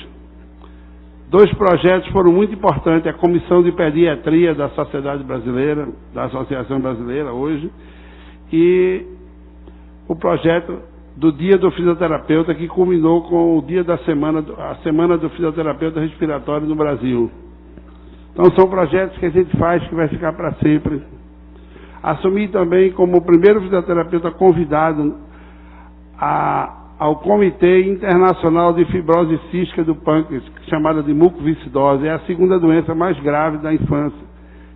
[SPEAKER 3] 2 projetos foram muito importantes: a Comissão de Pediatria da Sociedade Brasileira, da Associação Brasileira hoje, e o projeto do Dia do Fisioterapeuta, que culminou com o dia a Semana do Fisioterapeuta Respiratório no Brasil. Então são projetos que a gente faz que vai ficar para sempre. Assumi também como o primeiro fisioterapeuta convidado ao Comitê Internacional de Fibrose Cística do Pâncreas, chamada de mucoviscidose. É a segunda doença mais grave da infância.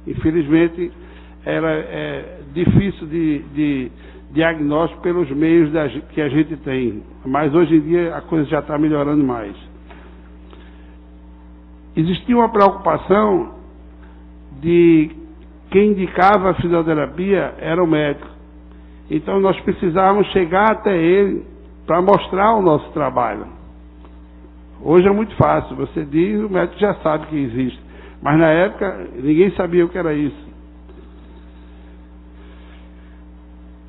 [SPEAKER 3] Infelizmente, ela é difícil de diagnóstico pelos meios que a gente tem. Mas hoje em dia a coisa já está melhorando mais. Existia uma preocupação de quem indicava a fisioterapia era o médico. Então nós precisávamos chegar até ele para mostrar o nosso trabalho. Hoje é muito fácil, você diz, o médico já sabe que existe. Mas na época ninguém sabia o que era isso.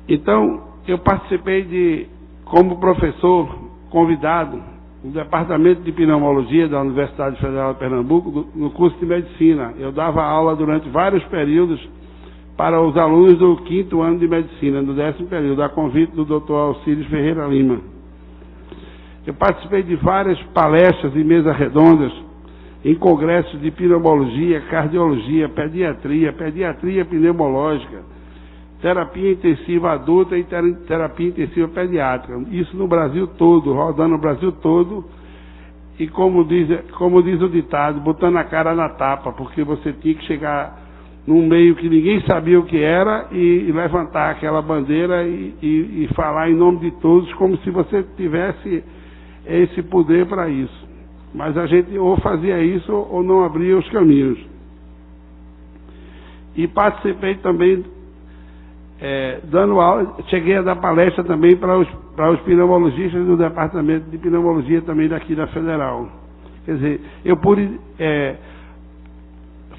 [SPEAKER 3] Então eu participei como professor convidado no Departamento de Pneumologia da Universidade Federal de Pernambuco, no curso de Medicina. Eu dava aula durante vários períodos para os alunos do 5º ano de Medicina, no 10º período, a convite do Dr. Alcides Ferreira Lima. Eu participei de várias palestras e mesas redondas em congressos de pneumologia, cardiologia, pediatria pneumológica, terapia intensiva adulta e terapia intensiva pediátrica. Isso no Brasil todo, rodando no Brasil todo. E como diz o ditado, botando a cara na tapa, porque você tinha que chegar num meio que ninguém sabia o que era e levantar aquela bandeira e falar em nome de todos, como se você tivesse esse poder para isso. Mas a gente ou fazia isso ou não abria os caminhos. E participei também dando aula, cheguei a dar palestra também para os pneumologistas do Departamento de Pneumologia também daqui da Federal. Quer dizer, eu pude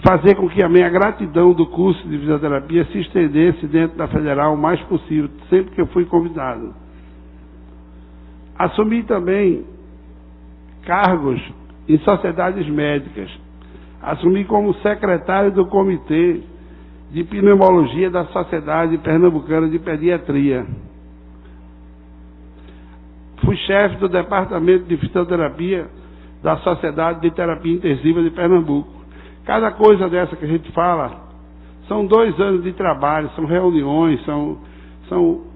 [SPEAKER 3] fazer com que a minha gratidão do curso de fisioterapia se estendesse dentro da Federal o mais possível, sempre que eu fui convidado. Assumi também cargos em sociedades médicas. Assumi como secretário do Comitê de Pneumologia da Sociedade Pernambucana de Pediatria. Fui chefe do Departamento de Fisioterapia da Sociedade de Terapia Intensiva de Pernambuco. Cada coisa dessa que a gente fala, são 2 anos de trabalho, são reuniões, são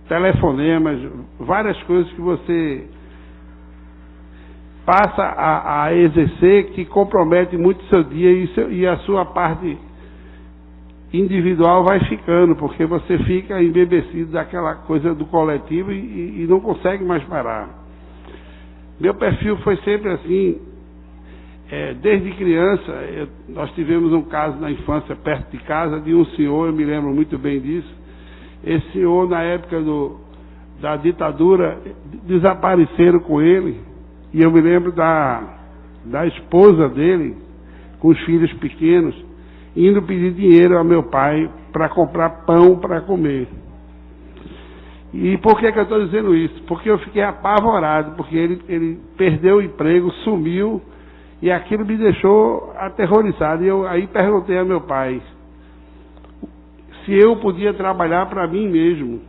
[SPEAKER 3] telefonemas, várias coisas que você passa a exercer que compromete muito o seu dia e a sua parte individual vai ficando, porque você fica embebecido daquela coisa do coletivo e não consegue mais parar. Meu perfil foi sempre assim, desde criança. Nós tivemos um caso na infância perto de casa de um senhor, eu me lembro muito bem disso. Esse senhor, na época da ditadura, desapareceram com ele, e eu me lembro da esposa dele, com os filhos pequenos, indo pedir dinheiro ao meu pai para comprar pão para comer. E por que eu estou dizendo isso? Porque eu fiquei apavorado, porque ele perdeu o emprego, sumiu, e aquilo me deixou aterrorizado. E eu aí perguntei ao meu pai se eu podia trabalhar para mim mesmo,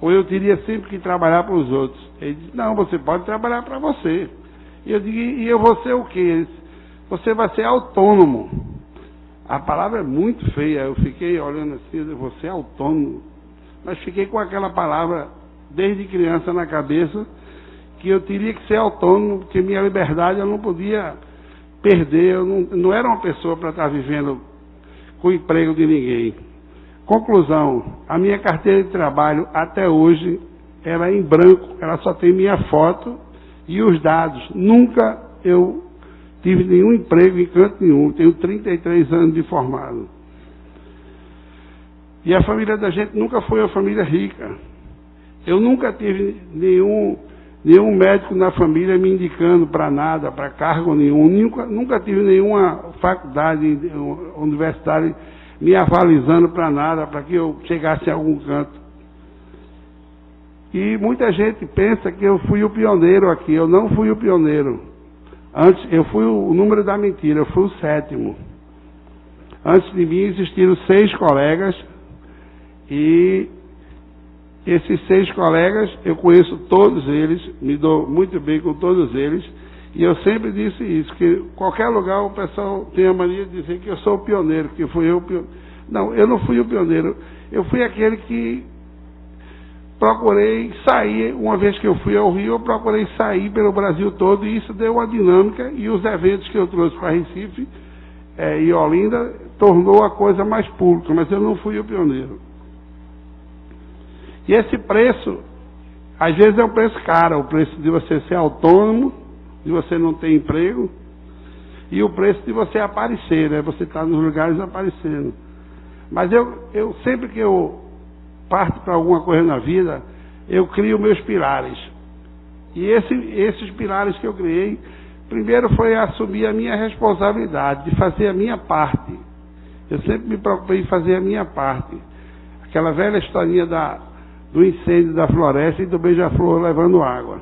[SPEAKER 3] ou eu teria sempre que trabalhar para os outros. Ele disse, não, você pode trabalhar para você. E eu digo, e eu vou ser o quê? Ele disse, você vai ser autônomo. A palavra é muito feia, eu fiquei olhando assim, você é autônomo. Mas fiquei com aquela palavra desde criança na cabeça, que eu teria que ser autônomo, porque minha liberdade eu não podia perder, eu não era uma pessoa para estar vivendo com o emprego de ninguém. Conclusão, a minha carteira de trabalho até hoje, ela é em branco, ela só tem minha foto e os dados. Nunca eu tive nenhum emprego em canto nenhum, tenho 33 anos de formado. E a família da gente nunca foi uma família rica. Eu nunca tive nenhum médico na família me indicando para nada, para cargo nenhum. Nunca tive nenhuma faculdade universitária me avalizando para nada, para que eu chegasse a algum canto. E muita gente pensa que eu fui o pioneiro aqui. Eu não fui o pioneiro. Antes, eu fui o número da mentira, eu fui o 7º. Antes de mim existiram 6 colegas, e esses 6 colegas, eu conheço todos eles, me dou muito bem com todos eles, e eu sempre disse isso, que em qualquer lugar o pessoal tem a mania de dizer que eu sou o pioneiro, que fui eu o pioneiro. Não, eu não fui o pioneiro, eu fui aquele que procurei sair, uma vez que eu fui ao Rio, eu procurei sair pelo Brasil todo, e isso deu uma dinâmica, e os eventos que eu trouxe para Recife e Olinda, tornou a coisa mais pública, mas eu não fui o pioneiro. E esse preço, às vezes é um preço caro, o preço de você ser autônomo, de você não ter emprego, e o preço de você aparecer, né? Você está nos lugares aparecendo. Mas eu sempre que eu parto para alguma coisa na vida, eu crio meus pilares. E esses pilares que eu criei, primeiro foi assumir a minha responsabilidade, de fazer a minha parte. Eu sempre me preocupei em fazer a minha parte. Aquela velha historinha do incêndio da floresta e do beija-flor levando água.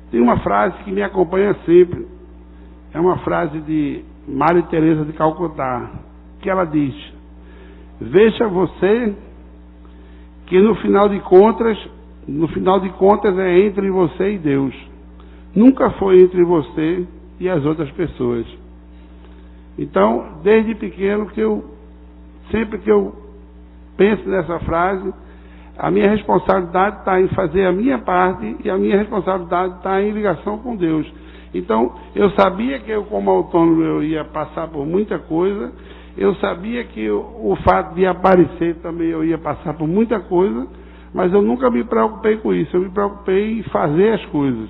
[SPEAKER 3] Tem uma frase que me acompanha sempre. É uma frase de Maria Teresa de Calcutá, que ela diz: veja você que no final de contas é entre você e Deus. Nunca foi entre você e as outras pessoas. Então, desde pequeno, sempre que eu penso nessa frase, a minha responsabilidade está em fazer a minha parte e a minha responsabilidade está em ligação com Deus. Então, eu sabia que eu, como autônomo, eu ia passar por muita coisa. Eu sabia que o fato de aparecer também eu ia passar por muita coisa, mas eu nunca me preocupei com isso. Eu me preocupei em fazer as coisas.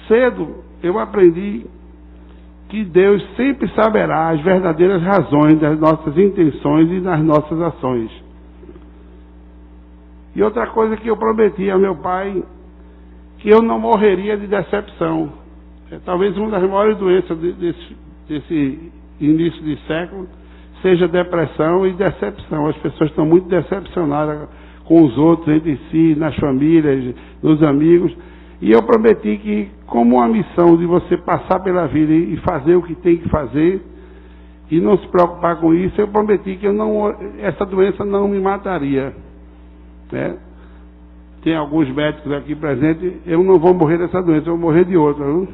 [SPEAKER 3] Cedo, eu aprendi que Deus sempre saberá as verdadeiras razões das nossas intenções e das nossas ações. E outra coisa que eu prometi ao meu pai, que eu não morreria de decepção. Talvez uma das maiores doenças desse início de século seja depressão e decepção. As pessoas estão muito decepcionadas com os outros, entre si, nas famílias, nos amigos. E eu prometi que, como uma missão de você passar pela vida e fazer o que tem que fazer, e não se preocupar com isso, eu prometi que essa doença não me mataria. Né? Tem alguns médicos aqui presentes, eu não vou morrer dessa doença, eu vou morrer de outra. Viu?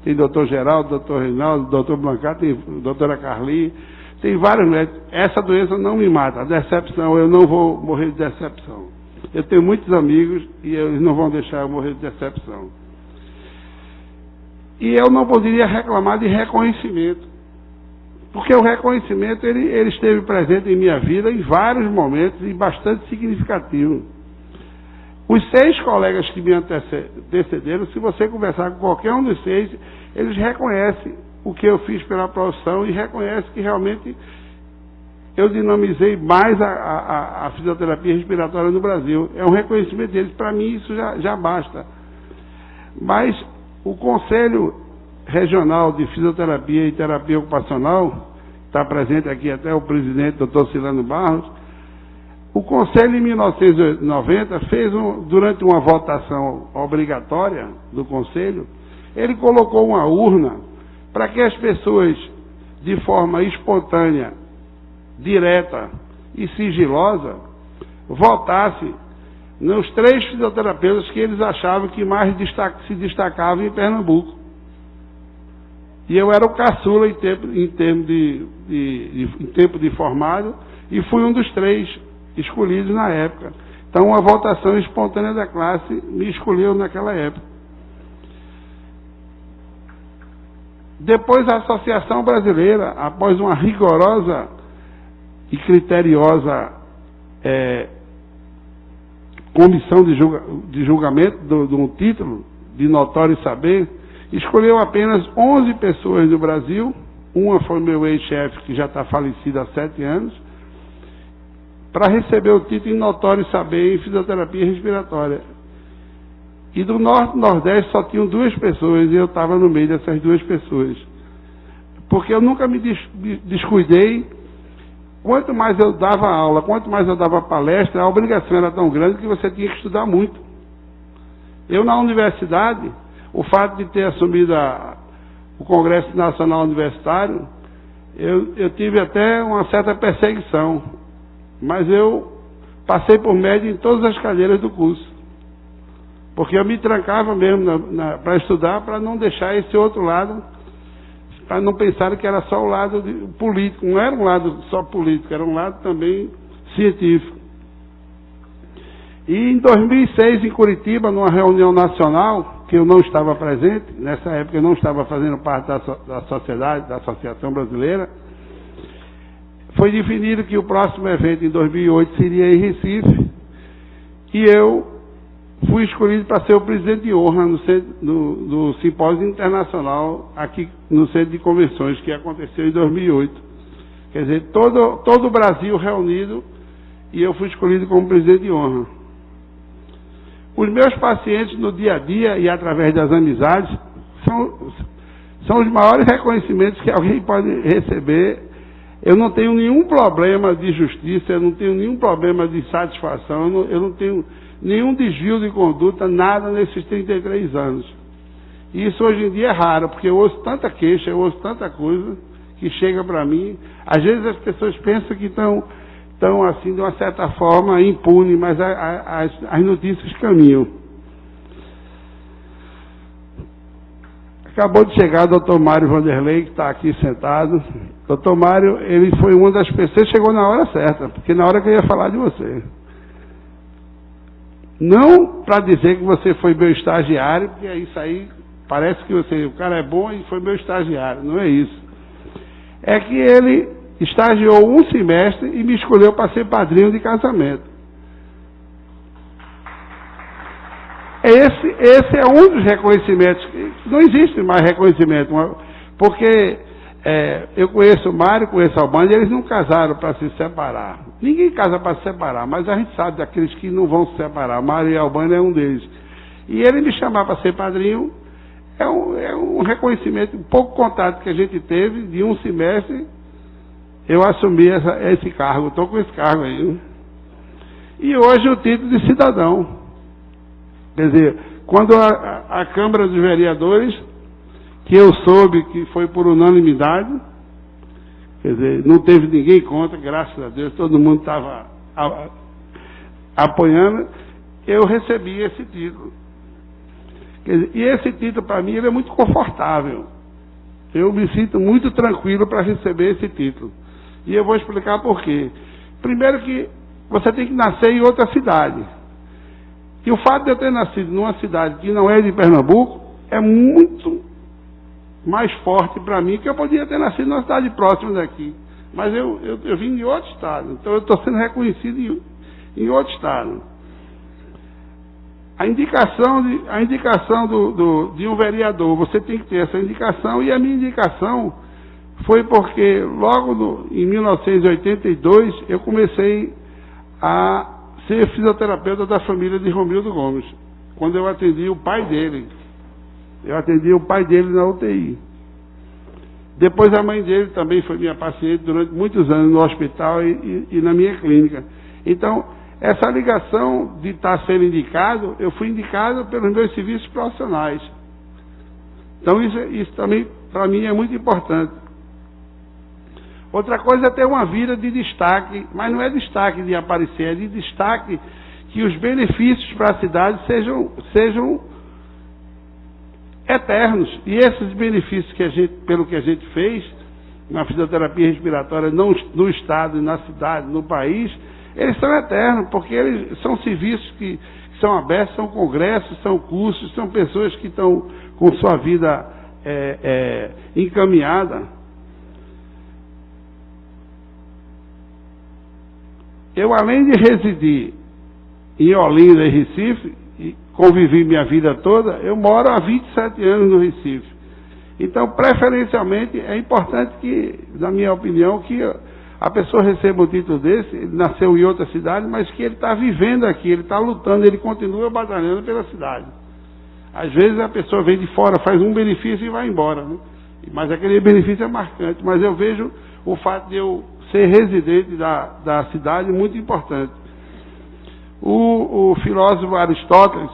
[SPEAKER 3] Tem doutor Geraldo, doutor Reinaldo, doutor Blancat, tem doutora Carli, tem vários médicos. Essa doença não me mata, a decepção, eu não vou morrer de decepção. Eu tenho muitos amigos e eles não vão deixar eu morrer de decepção. E eu não poderia reclamar de reconhecimento, porque o reconhecimento ele esteve presente em minha vida em vários momentos e bastante significativo. Os 6 colegas que me antecederam, se você conversar com qualquer um dos 6, eles reconhecem o que eu fiz pela profissão e reconhecem que realmente eu dinamizei mais a fisioterapia respiratória no Brasil. É um reconhecimento deles. Para mim isso já basta. Mas o Conselho Regional de Fisioterapia e Terapia Ocupacional, está presente aqui até o presidente, doutor Silano Barros, o Conselho em 1990 fez, durante uma votação obrigatória do Conselho, ele colocou uma urna para que as pessoas, de forma espontânea, direta e sigilosa, votassem nos 3 fisioterapeutas que eles achavam que mais se destacavam em Pernambuco. E eu era o caçula em tempo de formado e fui um dos 3 escolhidos na época. Então, uma votação espontânea da classe me escolheu naquela época. Depois, a Associação Brasileira, após uma rigorosa e criteriosa comissão de julgamento de um título de notório saber, escolheu apenas 11 pessoas do Brasil. Uma foi meu ex-chefe, que já está falecido há 7 anos, para receber o título em notório saber em fisioterapia respiratória. E do Norte e Nordeste só tinham 2 pessoas, e eu estava no meio dessas 2 pessoas. Porque eu nunca me descuidei. Quanto mais eu dava aula, quanto mais eu dava palestra, a obrigação era tão grande que você tinha que estudar muito. Eu, na universidade, o fato de ter assumido o Congresso Nacional Universitário, eu tive até uma certa perseguição. Mas eu passei por média em todas as cadeiras do curso. Porque eu me trancava mesmo para estudar, para não deixar esse outro lado, para não pensar que era só o lado político. Não era um lado só político, era um lado também científico. E em 2006, em Curitiba, numa reunião nacional, que eu não estava presente, nessa época eu não estava fazendo parte da sociedade, da Associação Brasileira, foi definido que o próximo evento, em 2008, seria em Recife, e eu fui escolhido para ser o presidente de honra no Simpósio Internacional, aqui no Centro de Convenções, que aconteceu em 2008. Quer dizer, todo o Brasil reunido, e eu fui escolhido como presidente de honra. Os meus pacientes no dia a dia e através das amizades são os maiores reconhecimentos que alguém pode receber. Eu não tenho nenhum problema de justiça, eu não tenho nenhum problema de satisfação, eu não tenho nenhum desvio de conduta, nada nesses 33 anos. E isso hoje em dia é raro, porque eu ouço tanta queixa, eu ouço tanta coisa que chega para mim. Às vezes as pessoas pensam que estão assim, de uma certa forma, impunes, mas as notícias caminham. Acabou de chegar o doutor Mário Vanderlei, que está aqui sentado. Doutor Mário, ele foi uma das pessoas, chegou na hora certa, porque na hora que eu ia falar de você. Não para dizer que você foi meu estagiário, porque isso aí parece que o cara é bom e foi meu estagiário. Não é isso. É que ele estagiou um semestre e me escolheu para ser padrinho de casamento. Esse é um dos reconhecimentos. Não existe mais reconhecimento, porque eu conheço o Mário, conheço a Albânia, eles não casaram para se separar. Ninguém casa para se separar, mas a gente sabe daqueles que não vão se separar. Mário e a Albânia é um deles. E ele me chamar para ser padrinho é um reconhecimento, um pouco contato que a gente teve de um semestre. Eu assumi esse cargo, estou com esse cargo aí. E hoje o título de cidadão. Quer dizer, quando a Câmara dos Vereadores, que eu soube que foi por unanimidade, quer dizer, não teve ninguém contra, graças a Deus, todo mundo estava apoiando, eu recebi esse título. Quer dizer, e esse título, para mim, ele é muito confortável. Eu me sinto muito tranquilo para receber esse título. E eu vou explicar por quê. Primeiro que você tem que nascer em outra cidade. E o fato de eu ter nascido numa cidade que não é de Pernambuco é muito mais forte para mim que eu podia ter nascido numa cidade próxima daqui. Mas eu vim de outro estado, então eu estou sendo reconhecido em outro estado. A indicação de um vereador, você tem que ter essa indicação, e a minha indicação foi porque logo em 1982 eu comecei a ser fisioterapeuta da família de Romildo Gomes, quando eu atendi o pai dele. Eu atendi o pai dele na UTI. Depois a mãe dele também foi minha paciente durante muitos anos no hospital e na minha clínica. Então, essa ligação de estar sendo indicado, eu fui indicado pelos meus serviços profissionais. Então, isso também, para mim, é muito importante. Outra coisa é ter uma vida de destaque, mas não é destaque de aparecer, é de destaque que os benefícios para a cidade sejam eternos. E esses benefícios pelo que a gente fez na fisioterapia respiratória no estado, na cidade, no país, eles são eternos, porque eles são serviços que são abertos, são congressos, são cursos, são pessoas que estão com sua vida encaminhada. Eu, além de residir em Olinda e Recife, e convivi minha vida toda, eu moro há 27 anos no Recife. Então, preferencialmente, é importante que, na minha opinião, que a pessoa receba um título desse. Ele nasceu em outra cidade, mas que ele está vivendo aqui, ele está lutando, ele continua batalhando pela cidade. Às vezes a pessoa vem de fora, faz um benefício e vai embora, né? Mas aquele benefício é marcante. Mas eu vejo o fato de eu ser residente da cidade muito importante. O filósofo Aristóteles,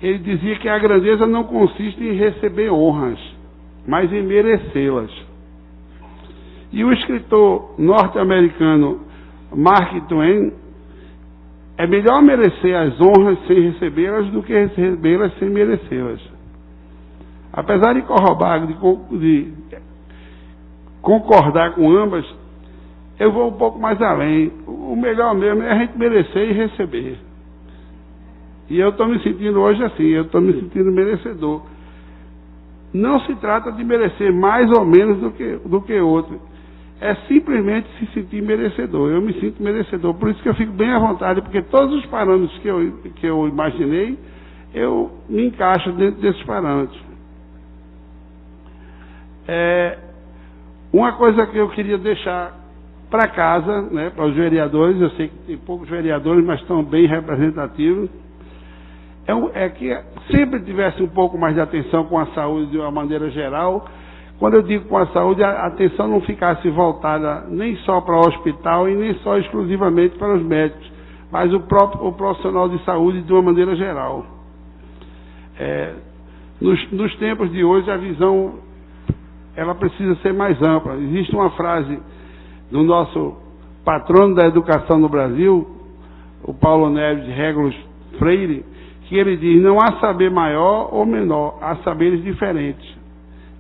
[SPEAKER 3] ele dizia que a grandeza não consiste em receber honras, mas em merecê-las. E o escritor norte-americano Mark Twain, é melhor merecer as honras sem recebê-las do que recebê-las sem merecê-las. Apesar de concordar com ambas, eu vou um pouco mais além. O melhor mesmo é a gente merecer e receber. E eu estou me sentindo hoje assim, eu estou me sentindo merecedor. Não se trata de merecer mais ou menos do que outro. É simplesmente se sentir merecedor. Eu me sinto merecedor, por isso que eu fico bem à vontade, porque todos os parâmetros que eu imaginei, eu me encaixo dentro desses parâmetros. Uma coisa que eu queria deixar para casa, né, para os vereadores. Eu sei que tem poucos vereadores, mas estão bem representativos. É que sempre tivesse um pouco mais de atenção com a saúde de uma maneira geral. Quando eu digo com a saúde, a atenção não ficasse voltada nem só para o hospital e nem só exclusivamente para os médicos, mas o profissional de saúde de uma maneira geral. Nos tempos de hoje, a visão ela precisa ser mais ampla. Existe uma frase do nosso patrono da educação no Brasil, o Paulo Neves Regulus Freire, que ele diz: não há saber maior ou menor, há saberes diferentes.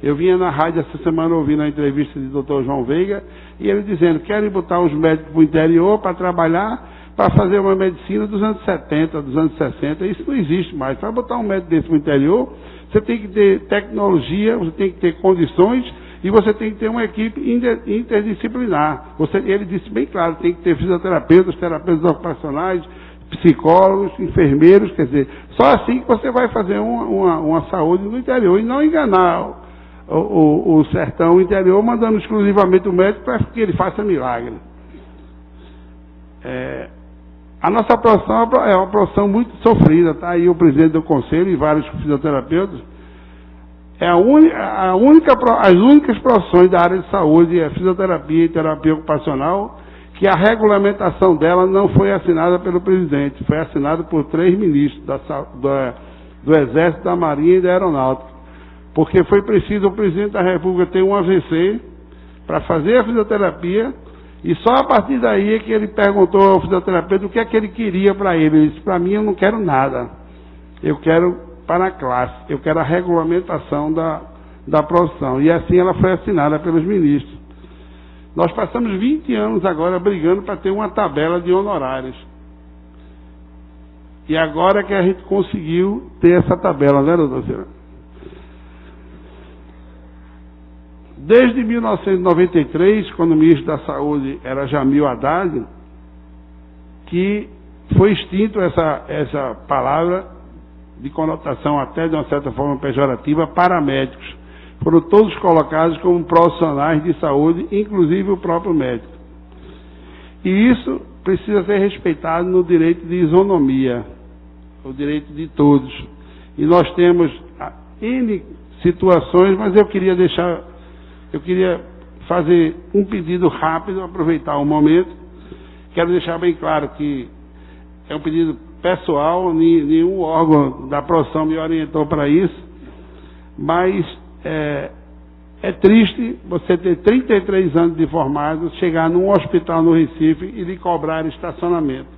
[SPEAKER 3] Eu vinha na rádio essa semana ouvindo a entrevista do Dr. João Veiga, e ele dizendo: querem botar os médicos para o interior para trabalhar, para fazer uma medicina dos anos 70, dos anos 60. Isso não existe mais. Para botar um médico desse no interior, você tem que ter tecnologia, você tem que ter condições, e você tem que ter uma equipe interdisciplinar. Ele disse bem claro: tem que ter fisioterapeutas, terapeutas ocupacionais, psicólogos, enfermeiros. Quer dizer, só assim que você vai fazer uma saúde no interior, e não enganar o sertão, o interior, mandando exclusivamente o médico para que ele faça milagre. A nossa profissão é uma profissão muito sofrida. Está aí o presidente do conselho e vários fisioterapeutas. As únicas profissões da área de saúde é fisioterapia e terapia ocupacional, que a regulamentação dela não foi assinada pelo presidente, foi assinada por 3 ministros do Exército, da Marinha e da Aeronáutica, porque foi preciso o presidente da República ter um AVC para fazer a fisioterapia, e só a partir daí é que ele perguntou ao fisioterapeuta o que é que ele queria para ele. Ele disse: para mim eu não quero nada, eu quero para a classe, eu quero a regulamentação da profissão. E assim ela foi assinada pelos ministros. Nós passamos 20 anos agora brigando para ter uma tabela de honorários. E agora que a gente conseguiu ter essa tabela, né, doutor Cira? Desde 1993, quando o ministro da Saúde era Jamil Haddad, que foi extinto essa palavra de conotação até de uma certa forma pejorativa, paramédicos. Foram todos colocados como profissionais de saúde, inclusive o próprio médico. E isso precisa ser respeitado no direito de isonomia, o direito de todos. E nós temos N situações, mas eu queria fazer um pedido rápido, aproveitar o momento. Quero deixar bem claro que é um pedido pessoal, nenhum órgão da profissão me orientou para isso, mas é triste você ter 33 anos de formado, chegar num hospital no Recife e lhe cobrar estacionamento.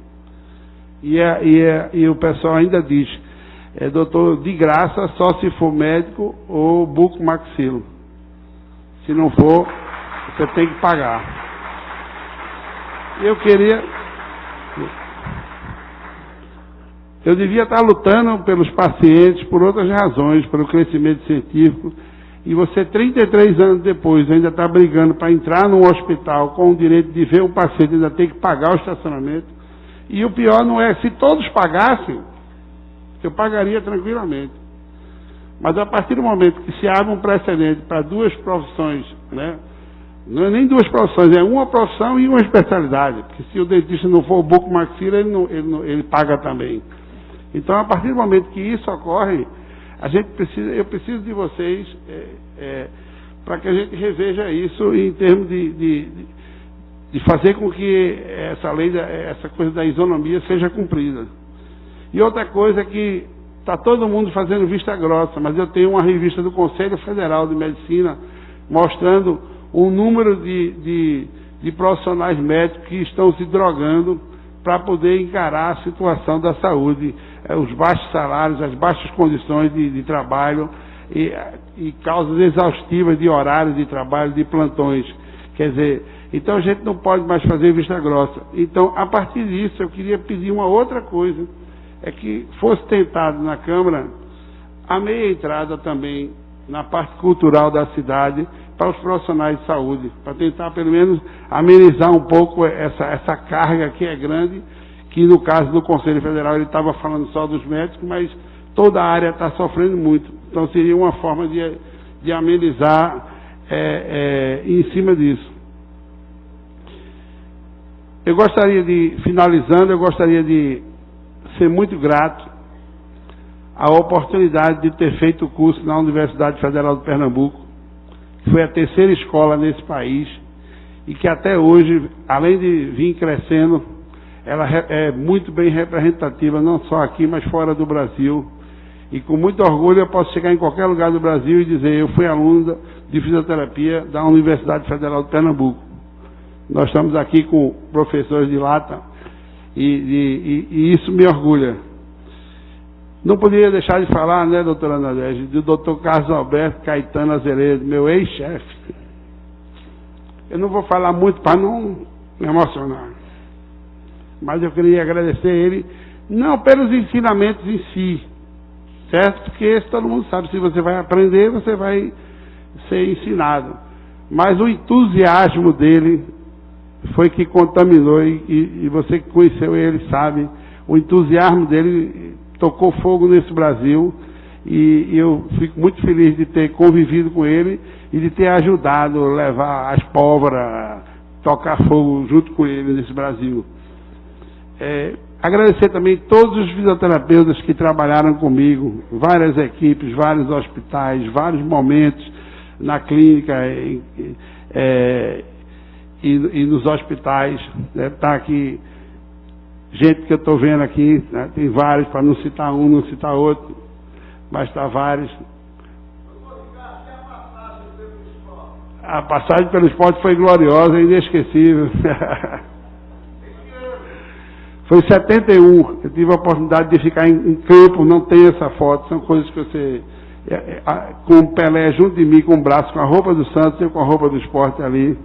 [SPEAKER 3] E o pessoal ainda diz: doutor, de graça só se for médico ou bucomaxilo. Se não for, você tem que pagar. Eu devia estar lutando pelos pacientes por outras razões, pelo crescimento científico, e você, 33 anos depois, ainda está brigando para entrar num hospital com o direito de ver um paciente, ainda tem que pagar o estacionamento. E o pior não é, se todos pagassem, eu pagaria tranquilamente. Mas a partir do momento que se abre um precedente para 2 profissões, né? Não é nem 2 profissões, é uma profissão e uma especialidade, porque se o dentista não for o bucomaxilo, ele paga também. Então, a partir do momento que isso ocorre, eu preciso de vocês para que a gente reveja isso em termos de fazer com que essa lei, essa coisa da isonomia seja cumprida. E outra coisa é que está todo mundo fazendo vista grossa, mas eu tenho uma revista do Conselho Federal de Medicina mostrando o número de profissionais médicos que estão se drogando para poder encarar a situação da saúde, os baixos salários, as baixas condições de trabalho e causas exaustivas de horários de trabalho, de plantões. Quer dizer, então a gente não pode mais fazer vista grossa. Então, a partir disso, eu queria pedir uma outra coisa, é que fosse tentado na Câmara a meia entrada também na parte cultural da cidade para os profissionais de saúde, para tentar pelo menos amenizar um pouco essa carga que é grande, que no caso do Conselho Federal ele estava falando só dos médicos, mas toda a área está sofrendo muito. Então seria uma forma de amenizar em cima disso. Eu gostaria de, finalizando, eu gostaria de ser muito grato à oportunidade de ter feito o curso na Universidade Federal de Pernambuco, que foi a terceira escola nesse país, e que até hoje, além de vir crescendo, ela é muito bem representativa, não só aqui, mas fora do Brasil. E com muito orgulho eu posso chegar em qualquer lugar do Brasil e dizer, eu fui aluno de fisioterapia da Universidade Federal de Pernambuco. Nós estamos aqui com professores de lata e isso me orgulha. Não poderia deixar de falar, né, doutora Nadege, do doutor Carlos Alberto Caetano Azeredo, meu ex-chefe. Eu não vou falar muito para não me emocionar, mas eu queria agradecer a ele, não pelos ensinamentos em si, certo? Porque esse todo mundo sabe, se você vai aprender, você vai ser ensinado. Mas o entusiasmo dele foi que contaminou, e você que conheceu ele sabe, o entusiasmo dele tocou fogo nesse Brasil, e eu fico muito feliz de ter convivido com ele e de ter ajudado a levar as pólvoras, tocar fogo junto com ele nesse Brasil. Agradecer também todos os fisioterapeutas que trabalharam comigo, várias equipes, vários hospitais, vários momentos na clínica e nos hospitais. Está aqui gente que eu estou vendo aqui, né? Tem vários, para não citar um, não citar outro, mas está vários. A passagem pelo esporte foi gloriosa, inesquecível. Foi em 71, eu tive a oportunidade de ficar em campo, não tem essa foto, são coisas que você... com o Pelé junto de mim, com o braço, com a roupa do Santos, eu com a roupa do esporte ali.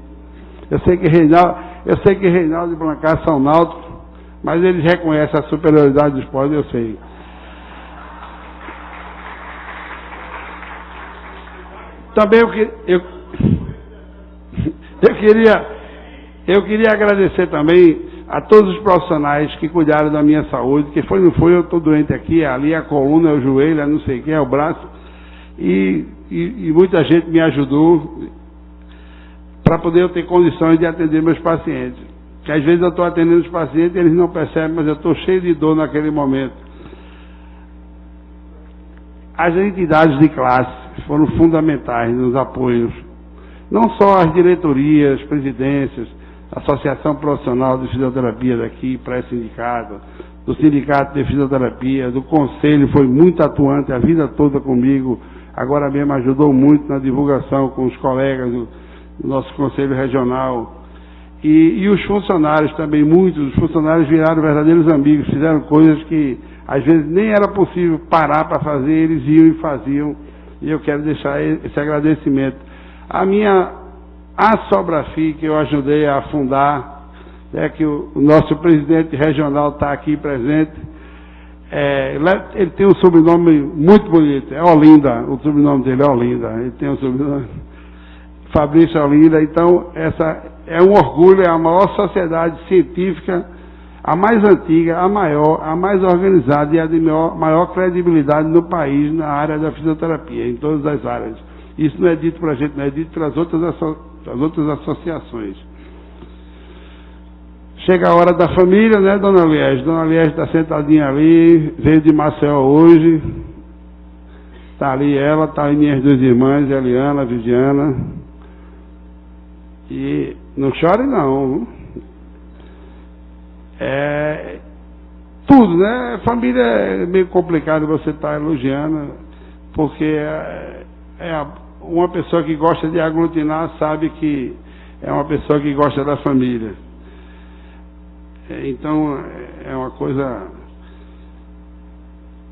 [SPEAKER 3] Eu sei que Reinaldo e Blancar são náuticos, mas eles reconhecem a superioridade do esporte, eu sei. Também eu queria agradecer também a todos os profissionais que cuidaram da minha saúde, que não foi, eu estou doente aqui, ali a coluna, é o joelho, é não sei o que, é o braço, e muita gente me ajudou para poder eu ter condições de atender meus pacientes. Que às vezes eu estou atendendo os pacientes e eles não percebem, mas eu estou cheio de dor naquele momento. As entidades de classe foram fundamentais nos apoios, não só as diretorias, presidências, Associação Profissional de Fisioterapia daqui, pré-sindicato, do Sindicato de Fisioterapia, do Conselho, foi muito atuante a vida toda comigo, agora mesmo ajudou muito na divulgação com os colegas do nosso Conselho Regional, e os funcionários também, muitos, os funcionários viraram verdadeiros amigos, fizeram coisas que às vezes nem era possível parar para fazer, eles iam e faziam, e eu quero deixar esse agradecimento. A Sobrafi, que eu ajudei a fundar, que o nosso presidente regional está aqui presente, ele tem um sobrenome muito bonito, é Olinda, o sobrenome dele é Olinda, ele tem um sobrenome, Fabrício Olinda, então essa é um orgulho, é a maior sociedade científica, a mais antiga, a maior, a mais organizada e a de maior credibilidade no país na área da fisioterapia, em todas as áreas. Isso não é dito para a gente, não é dito para as outras associações. Chega a hora da família, né, Dona Liege? Dona Liege está sentadinha ali, veio de Maceió hoje, está ali ela, está ali minhas duas irmãs, Eliana, Viviana, e não chore não, tudo, né? Família é meio complicado você estar elogiando, porque uma pessoa que gosta de aglutinar sabe que é uma pessoa que gosta da família. Então, é uma coisa...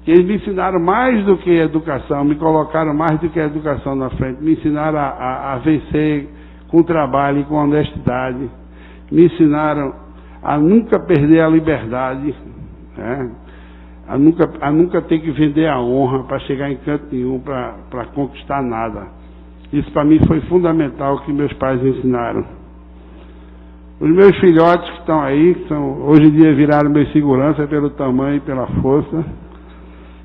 [SPEAKER 3] Eles me ensinaram mais do que educação, me colocaram mais do que a educação na frente, me ensinaram a vencer com trabalho e com honestidade, me ensinaram a nunca perder a liberdade, né? a nunca ter que vender a honra para chegar em canto nenhum, para conquistar nada. Isso para mim foi fundamental, o que meus pais ensinaram. Os meus filhotes que estão aí, que hoje em dia viraram meus segurança pelo tamanho e pela força,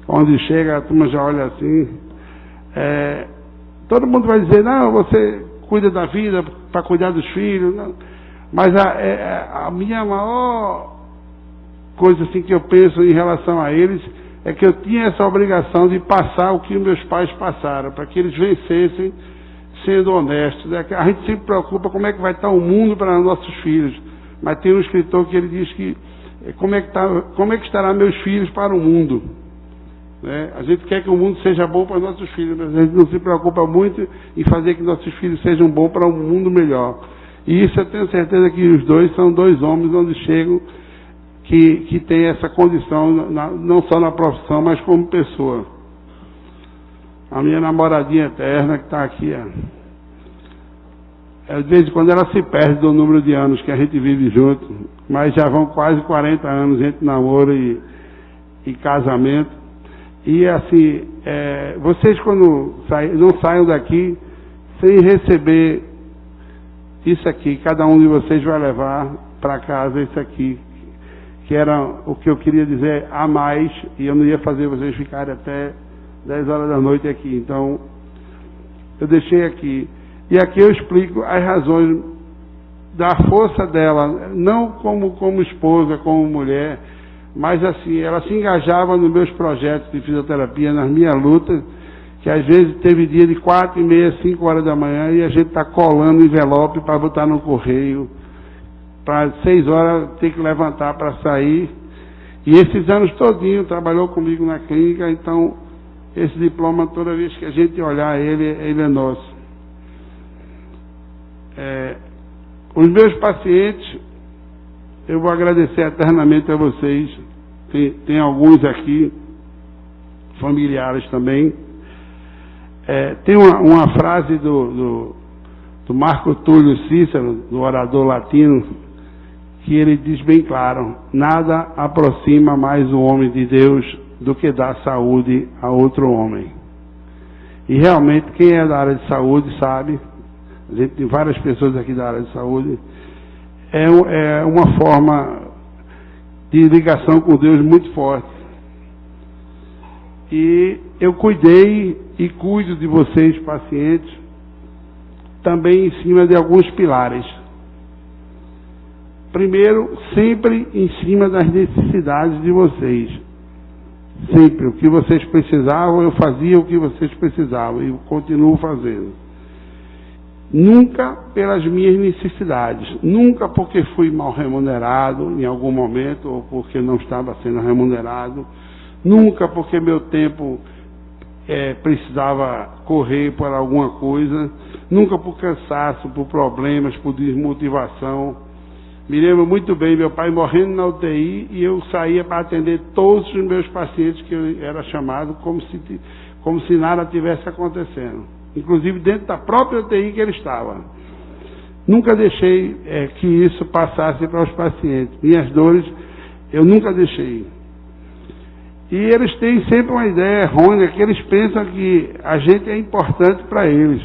[SPEAKER 3] onde chega a turma já olha assim, todo mundo vai dizer, não, você cuida da vida para cuidar dos filhos. Não. Mas a minha maior coisa assim que eu penso em relação a eles é que eu tinha essa obrigação de passar o que meus pais passaram, para que eles vencessem sendo honestos. A gente sempre preocupa como é que vai estar o mundo para nossos filhos, mas tem um escritor que ele diz que como é que estará meus filhos para o mundo, né? A gente quer que o mundo seja bom para nossos filhos, mas a gente não se preocupa muito em fazer que nossos filhos sejam bons para um mundo melhor. E isso eu tenho certeza que os dois são dois homens onde chegam que tem essa condição, não só na profissão, mas como pessoa. A minha namoradinha eterna que está aqui, de vez em quando ela se perde do número de anos que a gente vive junto, mas já vão quase 40 anos entre namoro e casamento. E assim, vocês quando não saiam daqui sem receber isso aqui, cada um de vocês vai levar para casa isso aqui, que era o que eu queria dizer a mais, e eu não ia fazer vocês ficarem até 10 horas da noite aqui, então eu deixei aqui. E aqui eu explico as razões da força dela, não como esposa, como mulher, mas assim, ela se engajava nos meus projetos de fisioterapia, nas minhas lutas, que às vezes teve dia de 4h30, 5 horas da manhã, e a gente está colando envelope para botar no correio, para 6 horas ter que levantar para sair. E esses anos todinho trabalhou comigo na clínica, então esse diploma, toda vez que a gente olhar ele é nosso. Os meus pacientes, eu vou agradecer eternamente a vocês. Tem alguns aqui, familiares também. Tem uma frase do Marco Túlio Cícero, do orador latino, que ele diz bem claro: nada aproxima mais o homem de Deus do que dar saúde a outro homem. E realmente, quem é da área de saúde sabe, a gente tem várias pessoas aqui da área de saúde, é uma forma de ligação com Deus muito forte. E eu cuidei e cuido de vocês, pacientes, também em cima de alguns pilares. Primeiro, sempre em cima das necessidades de vocês. Sempre. O que vocês precisavam, eu fazia o que vocês precisavam e continuo fazendo. Nunca pelas minhas necessidades, nunca porque fui mal remunerado em algum momento ou porque não estava sendo remunerado, nunca porque meu tempo precisava correr por alguma coisa, nunca por cansaço, por problemas, por desmotivação. Me lembro muito bem, meu pai morrendo na UTI e eu saía para atender todos os meus pacientes que eu era chamado como se nada tivesse acontecendo. Inclusive dentro da própria UTI que ele estava. Nunca deixei que isso passasse para os pacientes. Minhas dores, eu nunca deixei. E eles têm sempre uma ideia errônea, que eles pensam que a gente é importante para eles.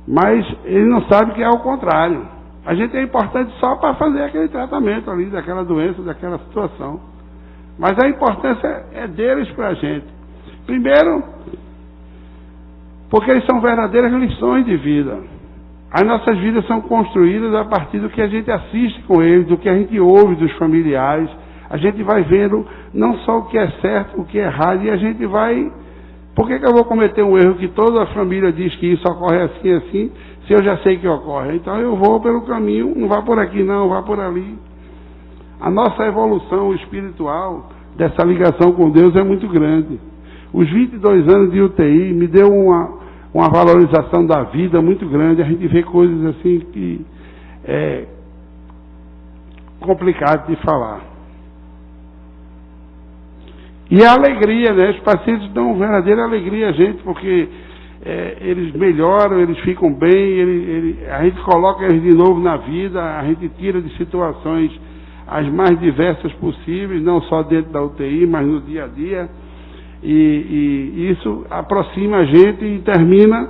[SPEAKER 3] Mas eles não sabem que é o contrário. A gente é importante só para fazer aquele tratamento ali, daquela doença, daquela situação. Mas a importância é deles para a gente. Primeiro, porque eles são verdadeiras lições de vida. As nossas vidas são construídas a partir do que a gente assiste com eles, do que a gente ouve dos familiares. A gente vai vendo não só o que é certo, o que é errado, e a gente vai... Por que eu vou cometer um erro que toda a família diz que isso ocorre assim, assim, se eu já sei que ocorre? Então eu vou pelo caminho, não vá por aqui não, vá por ali. A nossa evolução espiritual dessa ligação com Deus é muito grande. Os 22 anos de UTI me deu uma valorização da vida muito grande. A gente vê coisas assim que é complicado de falar. E a alegria, né? Os pacientes dão verdadeira alegria a gente, porque eles melhoram, eles ficam bem, a gente coloca eles de novo na vida, a gente tira de situações as mais diversas possíveis, não só dentro da UTI, mas no dia a dia. E isso aproxima a gente e termina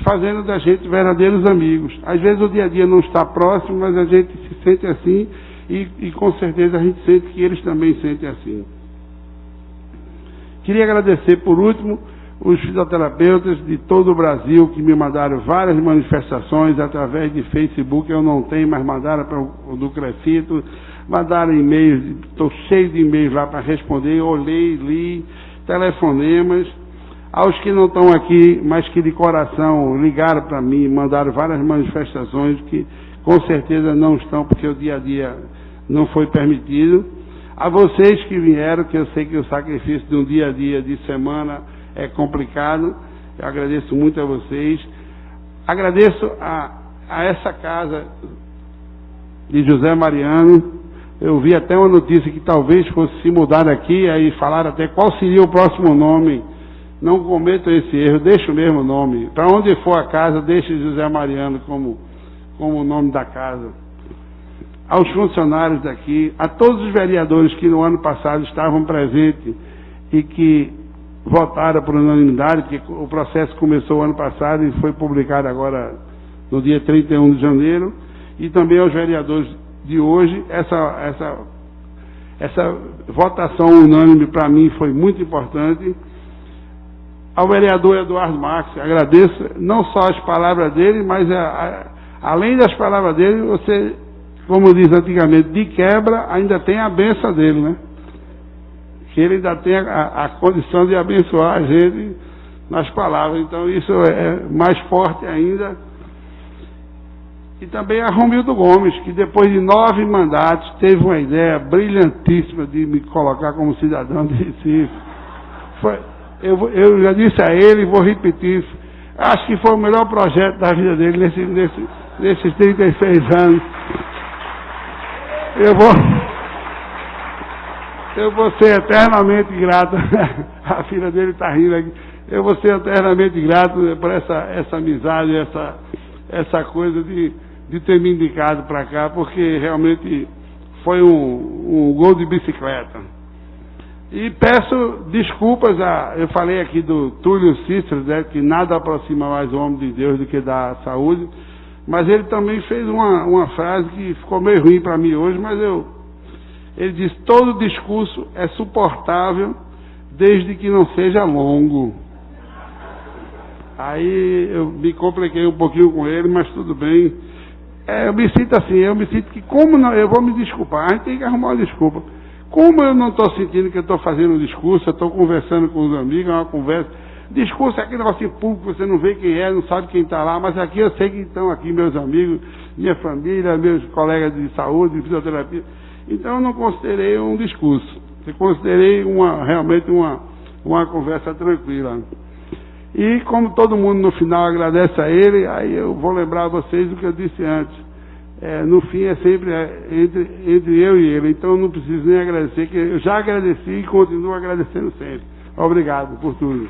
[SPEAKER 3] fazendo da gente verdadeiros amigos. Às vezes o dia a dia não está próximo, mas a gente se sente assim e com certeza a gente sente que eles também sentem assim. Queria agradecer, por último, os fisioterapeutas de todo o Brasil que me mandaram várias manifestações através de Facebook, eu não tenho, mas mandaram para o do Crecito, mandaram e-mails, estou cheio de e-mails lá para responder, olhei, li, telefonemas, aos que não estão aqui, mas que de coração ligaram para mim, mandaram várias manifestações que com certeza não estão, porque o dia a dia não foi permitido. A vocês que vieram, que eu sei que o sacrifício de um dia a dia, de semana, é complicado, eu agradeço muito a vocês. Agradeço a essa casa de José Mariano. Eu vi até uma notícia que talvez fosse se mudar aqui, aí falaram até qual seria o próximo nome. Não cometam esse erro, deixe o mesmo nome. Para onde for a casa, deixe José Mariano como o nome da casa. Aos funcionários daqui, a todos os vereadores que no ano passado estavam presentes e que votaram por unanimidade, porque o processo começou ano passado e foi publicado agora no dia 31 de janeiro, e também aos vereadores de hoje. Essa votação unânime para mim foi muito importante. Ao vereador Eduardo Marques, agradeço não só as palavras dele, mas além das palavras dele, você, como diz antigamente, de quebra, ainda tem a benção dele, né? Que ele ainda tem a condição de abençoar a gente nas palavras. Então isso é mais forte ainda. E também a Romildo Gomes, que depois de 9 mandatos teve uma ideia brilhantíssima de me colocar como cidadão de Recife. Eu já disse a ele e vou repetir isso. Acho que foi o melhor projeto da vida dele nesses 36 anos. Eu vou ser eternamente grato. A filha dele está rindo aqui. Eu vou ser eternamente grato por essa amizade, essa coisa de ter me indicado para cá, porque realmente foi um gol de bicicleta. E peço desculpas eu falei aqui do Túlio Cícero, né, que nada aproxima mais o homem de Deus do que da saúde, mas ele também fez uma frase que ficou meio ruim para mim hoje, mas ele diz: todo discurso é suportável desde que não seja longo. Aí eu me compliquei um pouquinho com ele, mas tudo bem. Eu me sinto assim, que como não, eu vou me desculpar, a gente tem que arrumar uma desculpa. Como eu não estou sentindo que eu estou fazendo um discurso, eu estou conversando com os amigos, é uma conversa. Discurso é aquele negócio público, você não vê quem é, não sabe quem está lá, mas aqui eu sei que estão aqui meus amigos, minha família, meus colegas de saúde, de fisioterapia. Então eu não considerei um discurso, eu considerei realmente uma conversa tranquila. E como todo mundo no final agradece a ele, aí eu vou lembrar a vocês o que eu disse antes. No fim é sempre entre eu e ele, então eu não preciso nem agradecer, que eu já agradeci e continuo agradecendo sempre. Obrigado por tudo.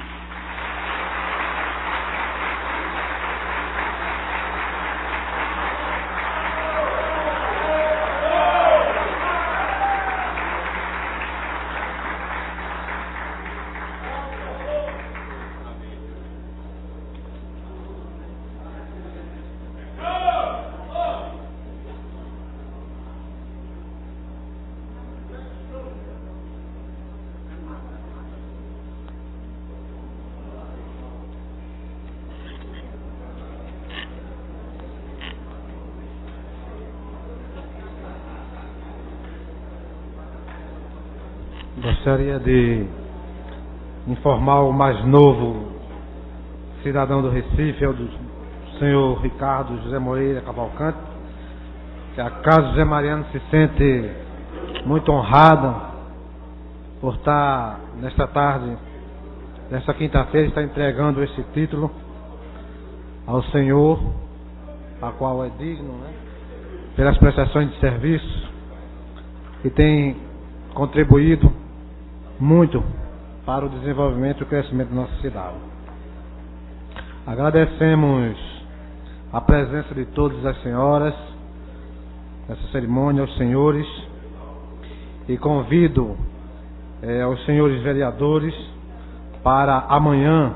[SPEAKER 1] Gostaria de informar o mais novo cidadão do Recife, é o do senhor Ricardo José Moreira Cavalcante, que a Casa José Mariano se sente muito honrada por estar nesta tarde, nesta quinta-feira, está entregando esse título ao senhor, a qual é digno, né, pelas prestações de serviço, que tem contribuído muito para o desenvolvimento e o crescimento da nossa cidade. Agradecemos a presença de todas as senhoras nessa cerimônia, aos senhores, e convido aos senhores vereadores para amanhã,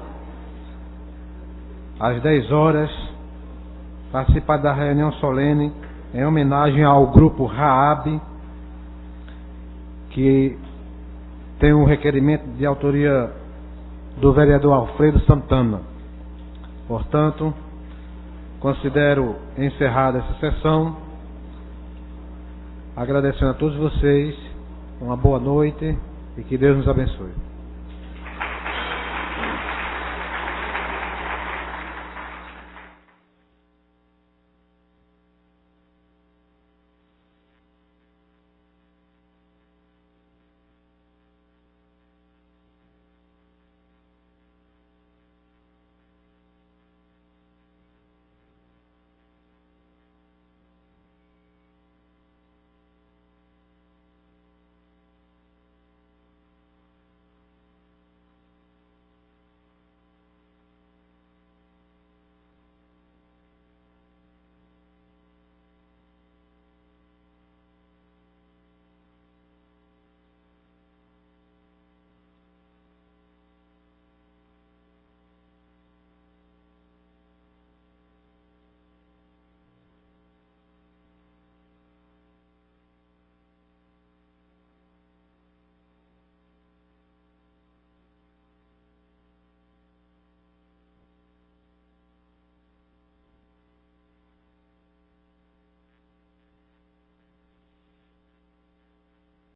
[SPEAKER 1] às 10 horas, participar da reunião solene em homenagem ao grupo Raab, que tem um requerimento de autoria do vereador Alfredo Santana. Portanto, considero encerrada essa sessão, agradecendo a todos vocês, uma boa noite e que Deus nos abençoe.